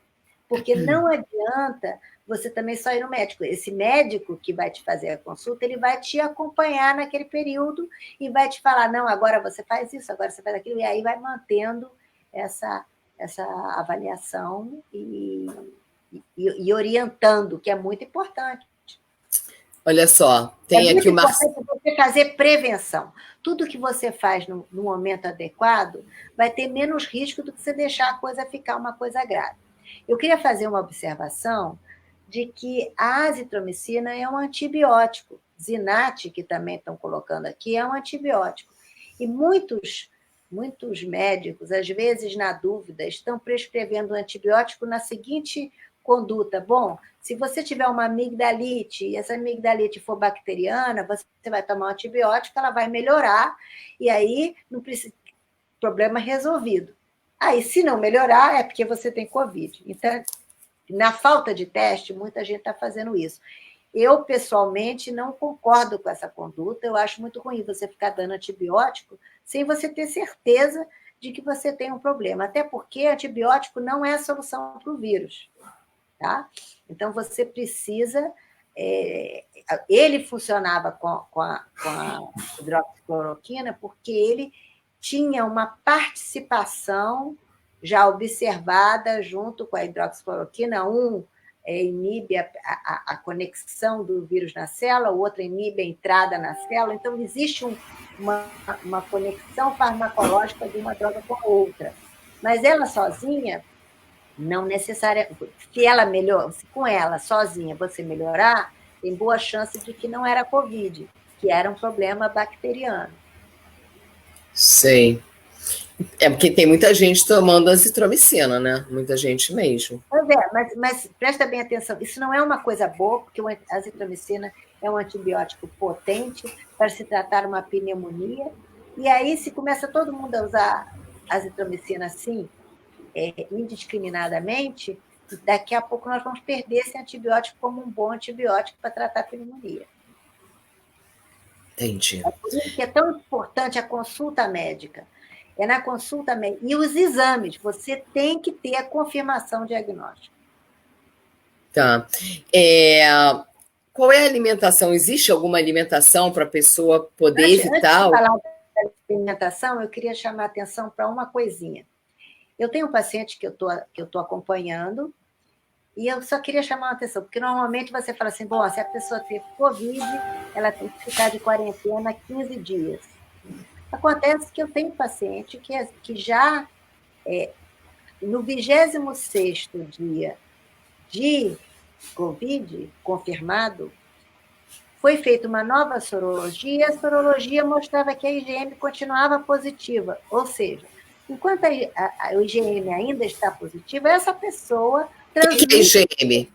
B: Porque não adianta você também só ir no médico. Esse médico que vai te fazer a consulta, ele vai te acompanhar naquele período e vai te falar, não, agora você faz isso, agora você faz aquilo, e aí vai mantendo essa avaliação e orientando, que é muito importante.
A: Olha só, tem aqui uma...
B: É muito importante você fazer prevenção. Tudo que você faz no momento adequado vai ter menos risco do que você deixar a coisa ficar uma coisa grave. Eu queria fazer uma observação de que a azitromicina é um antibiótico. Zinate, que também estão colocando aqui, é um antibiótico. E muitos médicos, às vezes, na dúvida, estão prescrevendo um antibiótico na seguinte conduta. Bom, se você tiver uma amigdalite e essa amigdalite for bacteriana, você vai tomar um antibiótico, ela vai melhorar, e aí não precisa, problema resolvido. Aí, se não melhorar, é porque você tem Covid. Então, na falta de teste, muita gente está fazendo isso. Eu, pessoalmente, não concordo com essa conduta. Eu acho muito ruim você ficar dando antibiótico sem você ter certeza de que você tem um problema. Até porque antibiótico não é a solução para o vírus. Tá? Então, você precisa... ele funcionava com a hidroxicloroquina porque ele tinha uma participação já observada junto com a hidroxicloroquina. Inibe a conexão do vírus na célula, o outro inibe a entrada na célula. Então, existe uma conexão farmacológica de uma droga com a outra. Mas ela sozinha, não necessariamente. Se com ela sozinha você melhorar, tem boa chance de que não era Covid, que era um problema bacteriano.
A: Sei. É porque tem muita gente tomando azitromicina, né? Muita gente mesmo.
B: Pois é, mas presta bem atenção, isso não é uma coisa boa, porque a azitromicina é um antibiótico potente para se tratar uma pneumonia, e aí se começa todo mundo a usar azitromicina assim, indiscriminadamente, daqui a pouco nós vamos perder esse antibiótico como um bom antibiótico para tratar a pneumonia.
A: Entendi.
B: É por isso que é tão importante a consulta médica. É na consulta médica. E os exames, você tem que ter a confirmação diagnóstica.
A: Tá. Qual é a alimentação? Existe alguma alimentação para a pessoa poder evitar?
B: Antes de falar da alimentação, eu queria chamar a atenção para uma coisinha. Eu tenho um paciente que eu tô acompanhando, e eu só queria chamar a atenção, porque normalmente você fala assim, bom, se a pessoa teve Covid, ela tem que ficar de quarentena 15 dias. Acontece que eu tenho um paciente que já, no 26º dia de Covid confirmado, foi feita uma nova sorologia, e a sorologia mostrava que a IgM continuava positiva, ou seja, enquanto a IgM ainda está positiva, essa pessoa transmite...
A: O que é IgM?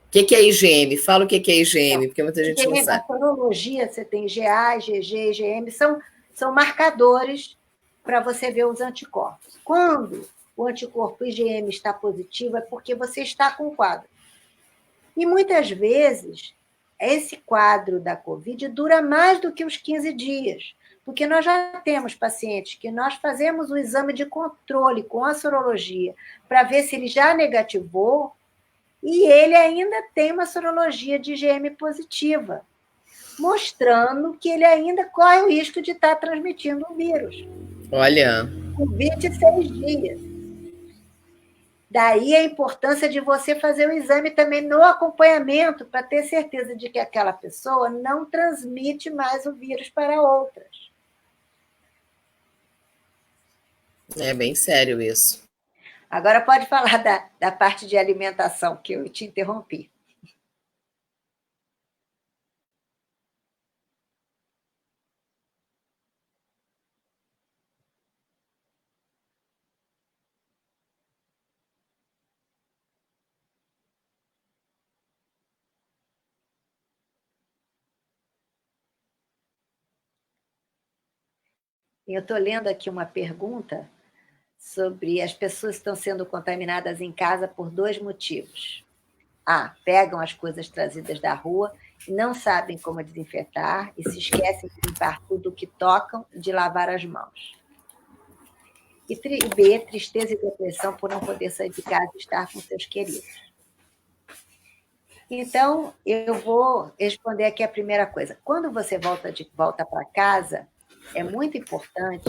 A: O que é IgM? Fala o que é IgM, porque muita gente não sabe.
B: A sorologia, você tem IgA, IgG, IgM, são marcadores para você ver os anticorpos. Quando o anticorpo IgM está positivo, é porque você está com o quadro. E muitas vezes, esse quadro da Covid dura mais do que os 15 dias, porque nós já temos pacientes que nós fazemos o exame de controle com a sorologia para ver se ele já negativou e ele ainda tem uma sorologia de IgM positiva, mostrando que ele ainda corre o risco de estar transmitindo o vírus.
A: Olha.
B: com 26 dias. Daí a importância de você fazer o exame também no acompanhamento, para ter certeza de que aquela pessoa não transmite mais o vírus para outras.
A: É bem sério isso.
B: Agora pode falar da parte de alimentação, que eu te interrompi. Eu estou lendo aqui uma pergunta sobre as pessoas que estão sendo contaminadas em casa por 2 motivos. A, pegam as coisas trazidas da rua e não sabem como desinfetar e se esquecem de limpar tudo o que tocam e de lavar as mãos. E B, tristeza e depressão por não poder sair de casa e estar com seus queridos. Então, eu vou responder aqui a primeira coisa. Quando você volta para casa, é muito importante.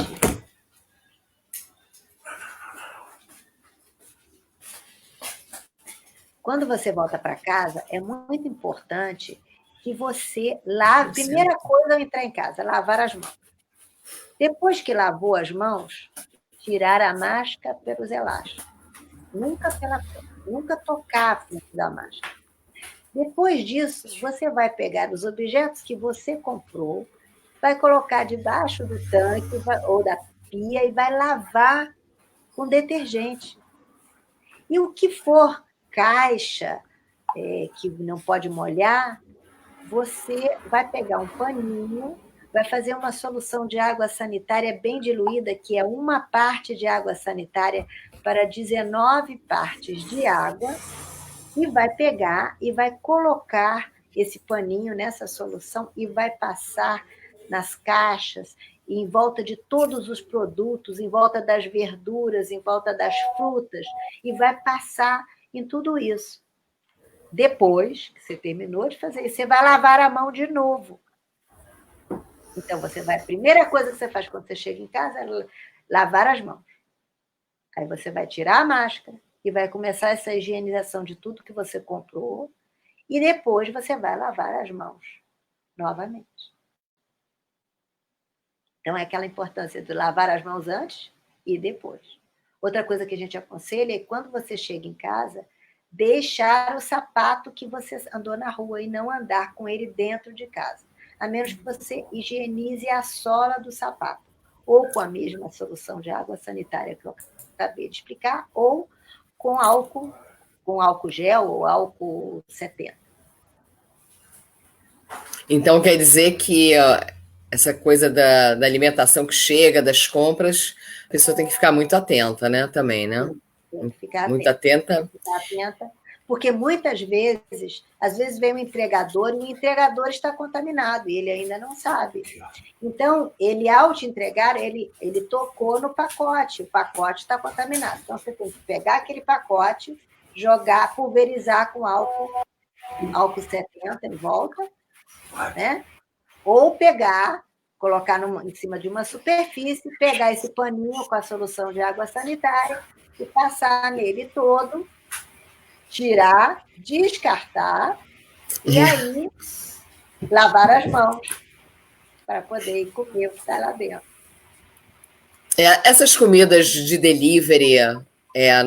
B: Quando você volta para casa, é muito importante que você lave. Primeira coisa ao entrar em casa, lavar as mãos. Depois que lavou as mãos, tirar a máscara pelos elásticos. Nunca pela frente, nunca tocar a frente da máscara. Depois disso, você vai pegar os objetos que você comprou, vai colocar debaixo do tanque ou da pia e vai lavar com detergente. E o que for caixa, que não pode molhar, você vai pegar um paninho, vai fazer uma solução de água sanitária bem diluída, que é 1 parte de água sanitária para 19 partes de água, e vai pegar e vai colocar esse paninho nessa solução e vai passar nas caixas, em volta de todos os produtos, em volta das verduras, em volta das frutas, e vai passar em tudo isso. Depois que você terminou de fazer isso, você vai lavar a mão de novo. Então, a primeira coisa que você faz quando você chega em casa é lavar as mãos. Aí você vai tirar a máscara e vai começar essa higienização de tudo que você comprou, e depois você vai lavar as mãos novamente. Então, é aquela importância de lavar as mãos antes e depois. Outra coisa que a gente aconselha é quando você chega em casa, deixar o sapato que você andou na rua e não andar com ele dentro de casa, a menos que você higienize a sola do sapato, ou com a mesma solução de água sanitária que eu acabei de explicar, ou com álcool gel ou álcool 70.
A: Então, quer dizer que essa coisa da alimentação que chega, das compras, a pessoa tem que ficar muito atenta, né? Também, né?
B: Tem que ficar
A: muito atenta.
B: Porque muitas vezes, às vezes vem um entregador e o entregador está contaminado e ele ainda não sabe. Então, ele, ao te entregar, ele tocou no pacote, o pacote está contaminado. Então, você tem que pegar aquele pacote, jogar, pulverizar com álcool 70 em volta, né? Ou pegar, colocar em cima de uma superfície, pegar esse paninho com a solução de água sanitária e passar nele todo, tirar, descartar, e aí lavar as mãos para poder comer o que está lá dentro.
A: Essas comidas de delivery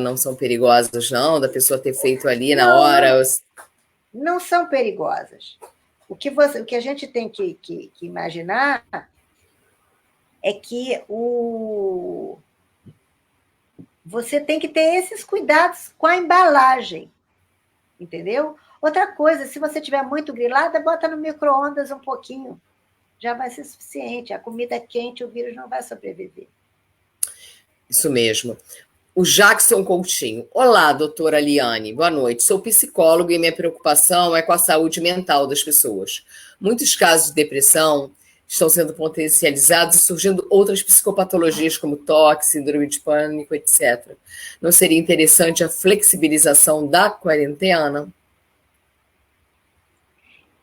A: não são perigosas, não? Da pessoa ter feito ali na hora?
B: Não são perigosas. O que a gente tem que imaginar é que você tem que ter esses cuidados com a embalagem, entendeu? Outra coisa, se você tiver muito grilada, bota no micro-ondas um pouquinho, já vai ser suficiente. A comida é quente, o vírus não vai sobreviver.
A: Isso mesmo. O Jackson Coutinho. Olá, doutora Liane. Boa noite. Sou psicólogo e minha preocupação é com a saúde mental das pessoas. Muitos casos de depressão estão sendo potencializados e surgindo outras psicopatologias como toque, síndrome de pânico, etc. Não seria interessante a flexibilização da quarentena?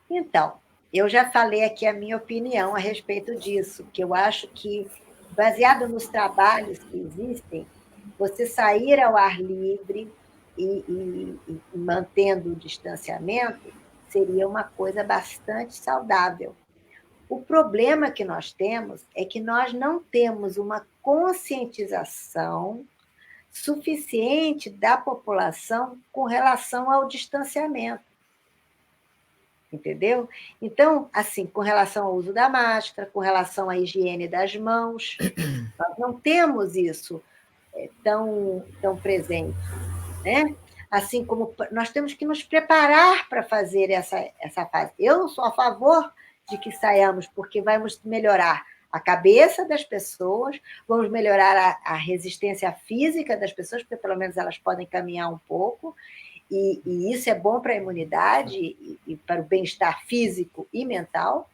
B: Então, eu já falei aqui a minha opinião a respeito disso, que eu acho que baseado nos trabalhos que existem, você sair ao ar livre e mantendo o distanciamento seria uma coisa bastante saudável. O problema que nós temos é que nós não temos uma conscientização suficiente da população com relação ao distanciamento. Entendeu? Então, assim, com relação ao uso da máscara, com relação à higiene das mãos, nós não temos isso tão presente, né? Assim como nós temos que nos preparar para fazer essa fase. Eu sou a favor de que saiamos, porque vamos melhorar a cabeça das pessoas, vamos melhorar a resistência física das pessoas, porque pelo menos elas podem caminhar um pouco, e isso é bom para a imunidade e para o bem-estar físico e mental.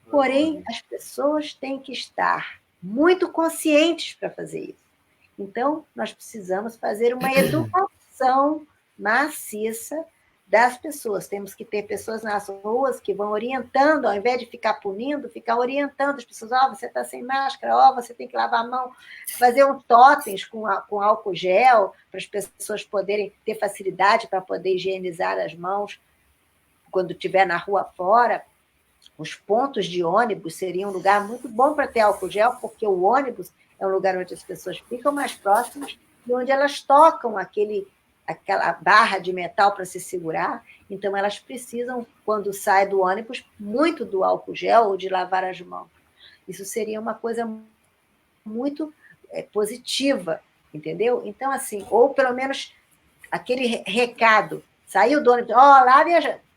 B: Porém, as pessoas têm que estar muito conscientes para fazer isso. Então, nós precisamos fazer uma educação maciça das pessoas. Temos que ter pessoas nas ruas que vão orientando, ao invés de ficar punindo, ficar orientando as pessoas. Você está sem máscara, você tem que lavar a mão. Fazer um totens com álcool gel, para as pessoas poderem ter facilidade para poder higienizar as mãos quando estiver na rua fora. Os pontos de ônibus seriam um lugar muito bom para ter álcool gel, porque o ônibus é um lugar onde as pessoas ficam mais próximas e onde elas tocam aquela barra de metal para se segurar. Então, elas precisam, quando sai do ônibus, muito do álcool gel ou de lavar as mãos. Isso seria uma coisa muito positiva, entendeu? Então, assim, ou pelo menos aquele recado, saiu do ônibus,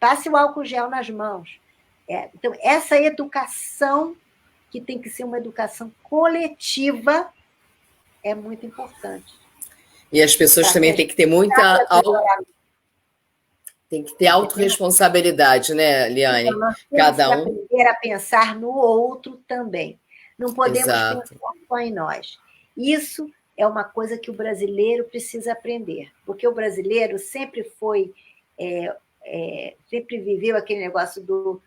B: passe o álcool gel nas mãos. Então, essa educação, que tem que ser uma educação coletiva, é muito importante.
A: E as pessoas também têm que ter muita... Tem que ter autorresponsabilidade, né, Liane?
B: Então, nós temos que aprender a pensar no outro também. Não podemos pensar só em nós. Isso é uma coisa que o brasileiro precisa aprender, porque o brasileiro sempre sempre viveu aquele negócio do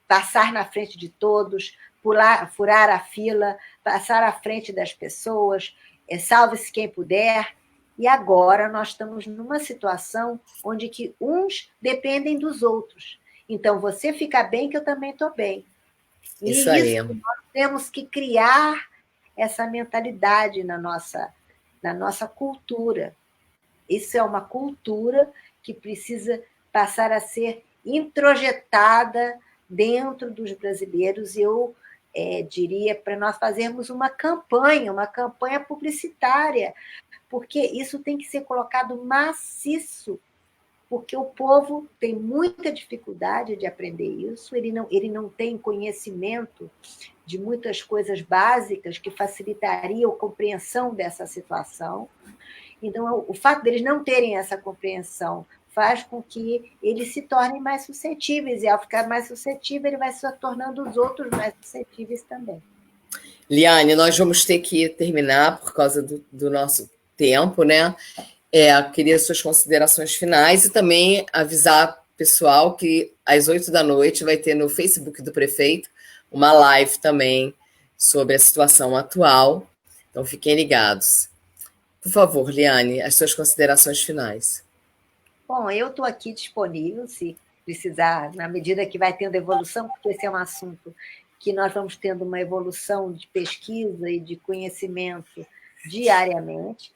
B: passar na frente de todos, furar a fila, passar à frente das pessoas, salve-se quem puder. E agora nós estamos numa situação onde que uns dependem dos outros. Então, você fica bem, que eu também estou bem. E isso nós temos que criar essa mentalidade na nossa cultura. Isso é uma cultura que precisa passar a ser introjetada dentro dos brasileiros. Eu diria para nós fazermos uma campanha publicitária, porque isso tem que ser colocado maciço, porque o povo tem muita dificuldade de aprender isso, ele não tem conhecimento de muitas coisas básicas que facilitariam a compreensão dessa situação. Então, o fato deles não terem essa compreensão faz com que eles se tornem mais suscetíveis, e ao ficar mais suscetível, ele vai se tornando os outros mais suscetíveis também.
A: Liane, nós vamos ter que terminar por causa do nosso tempo, né? Queria suas considerações finais e também avisar o pessoal que às 20h vai ter no Facebook do prefeito uma live também sobre a situação atual. Então, fiquem ligados. Por favor, Liane, as suas considerações finais.
B: Bom, eu estou aqui disponível, se precisar, na medida que vai tendo evolução, porque esse é um assunto que nós vamos tendo uma evolução de pesquisa e de conhecimento diariamente.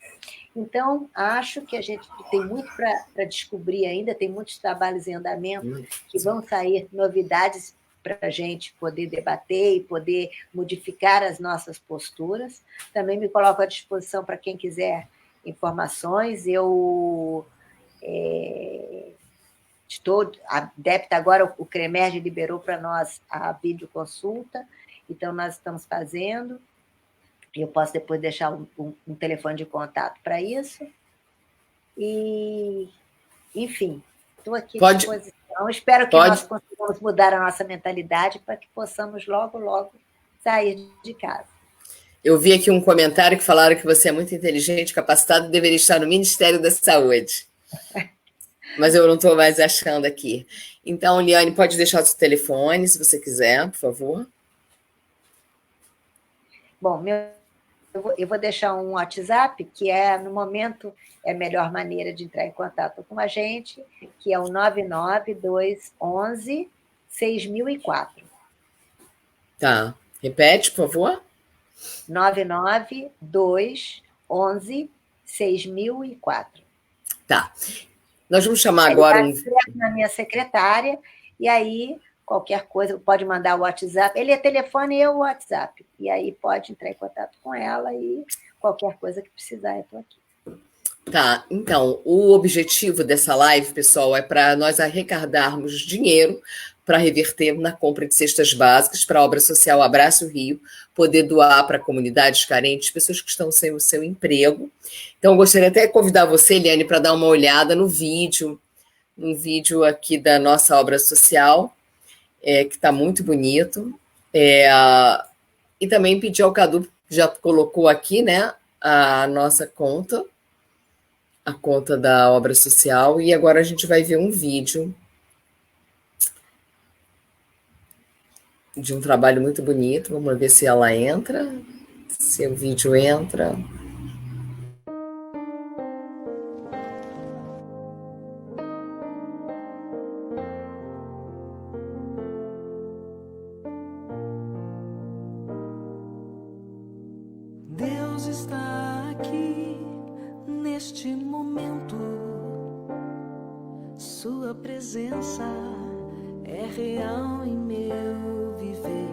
B: Então, acho que a gente tem muito para descobrir ainda, tem muitos trabalhos em andamento que vão sair novidades para a gente poder debater e poder modificar as nossas posturas. Também me coloco à disposição para quem quiser informações. Eu estou adepta agora, o CREMERG liberou para nós a videoconsulta, então nós estamos fazendo. Eu posso depois deixar um telefone de contato para isso. E, enfim, estou aqui à disposição. Espero que nós consigamos mudar a nossa mentalidade para que possamos logo, logo sair de casa.
A: Eu vi aqui um comentário que falaram que você é muito inteligente, capacitado e deveria estar no Ministério da Saúde. Mas eu não estou mais achando aqui. Então, Liane, pode deixar o seu telefone, se você quiser, por favor.
B: Bom, eu vou deixar um WhatsApp, que é, no momento, é a melhor maneira de entrar em contato com a gente, que é o 99211 6004.
A: Tá. Repete, por favor.
B: 99211 6004.
A: Tá. Nós vamos chamar
B: Ele
A: agora
B: está direto na minha secretária, e aí qualquer coisa pode mandar o WhatsApp. Ele é telefone e eu o WhatsApp. E aí pode entrar em contato com ela e qualquer coisa que precisar, eu estou aqui.
A: Tá, então, o objetivo dessa live, pessoal, é para nós arrecadarmos dinheiro para reverter na compra de cestas básicas para a obra social Abraço Rio, poder doar para comunidades carentes, pessoas que estão sem o seu emprego. Então, eu gostaria até de convidar você, Eliane, para dar uma olhada no vídeo, aqui da nossa obra social, que está muito bonito. E também pedir ao Cadu, que já colocou aqui, né, a nossa conta, a conta da obra social, e agora a gente vai ver um vídeo de um trabalho muito bonito. Vamos ver se ela entra, se o vídeo entra.
C: Deus está aqui neste momento. Sua presença é real em meu viver.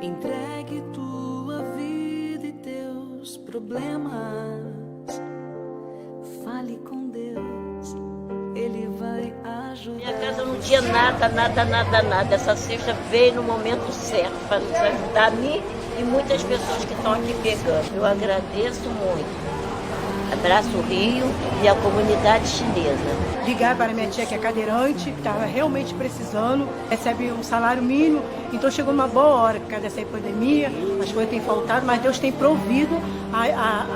C: Entregue tua vida e teus problemas. Fale com Deus, Ele vai ajudar.
D: Minha casa não tinha nada. Essa cesta veio no momento certo para nos ajudar, a mim e muitas pessoas que estão aqui pegando. Eu agradeço muito. Abraço Rio e a comunidade chinesa.
E: Ligar para minha tia que é cadeirante, que estava realmente precisando, recebe um salário mínimo, então chegou numa boa hora, por causa dessa epidemia, as coisas têm faltado, mas Deus tem provido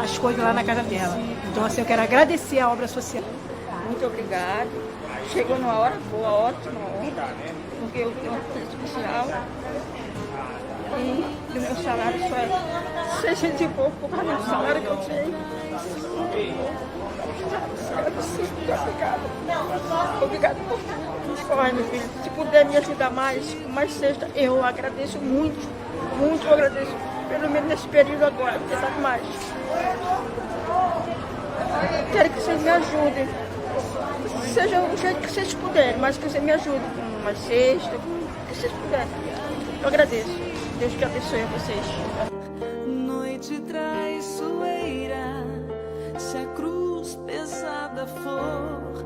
E: as coisas lá na casa dela. Então, assim, eu quero agradecer a obra social.
F: Muito obrigada. Chegou numa hora boa, ótima hora, porque eu tenho uma coisa especial e o meu salário só é 600 e pouco por causa do salário que eu tenho. Obrigada por tudo. Olha, meu filho, se puder me ajudar mais, com mais cesta, eu agradeço muito, eu agradeço, pelo menos nesse período agora, porque tá demais. Quero que vocês me ajudem, seja o jeito que vocês puderem, mas que vocês me ajudem com uma cesta, o que vocês puderem. Eu agradeço. Deus que abençoe a vocês.
C: Noite traiçoeira, se a cruz pesada for,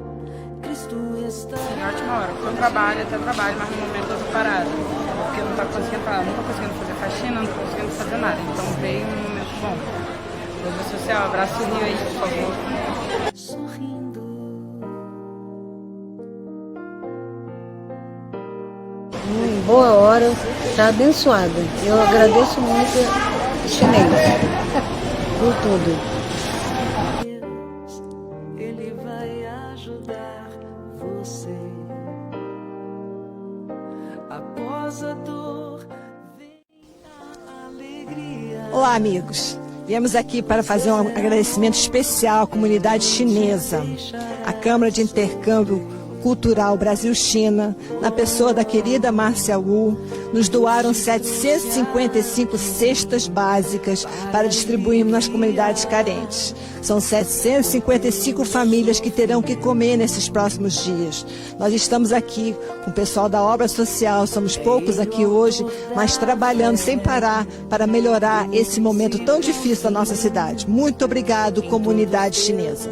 C: Cristo está.
G: Em ótima hora, porque eu trabalho, até trabalho, mas no momento eu tô parada. Porque eu não tô conseguindo fazer faxina, não tô conseguindo fazer nada. Então veio um momento bom. Obra social, abraço Rio aí, por favor.
C: Sorrindo.
H: Boa hora, está abençoada. Eu agradeço muito a chinês por tudo.
C: Deus, Ele vai ajudar você. Após a dor, vem a alegria.
I: Olá, amigos. Viemos aqui para fazer um agradecimento especial à comunidade chinesa, à Câmara de Intercâmbio Cultural Brasil-China, na pessoa da querida Márcia Wu, nos doaram 755 cestas básicas para distribuirmos nas comunidades carentes. São 755 famílias que terão que comer nesses próximos dias. Nós estamos aqui com o pessoal da obra social, somos poucos aqui hoje, mas trabalhando sem parar para melhorar esse momento tão difícil da nossa cidade. Muito obrigado, comunidade chinesa.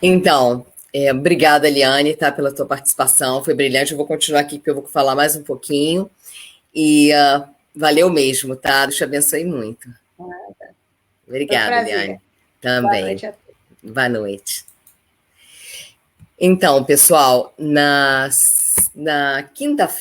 A: Então, obrigada, Eliane, tá, pela tua participação. Foi brilhante. Eu vou continuar aqui, porque eu vou falar mais um pouquinho. E valeu mesmo, tá? Deus te abençoe muito. Obrigada, Eliane. Também. Boa noite. Boa noite. Então, pessoal, na quinta-feira,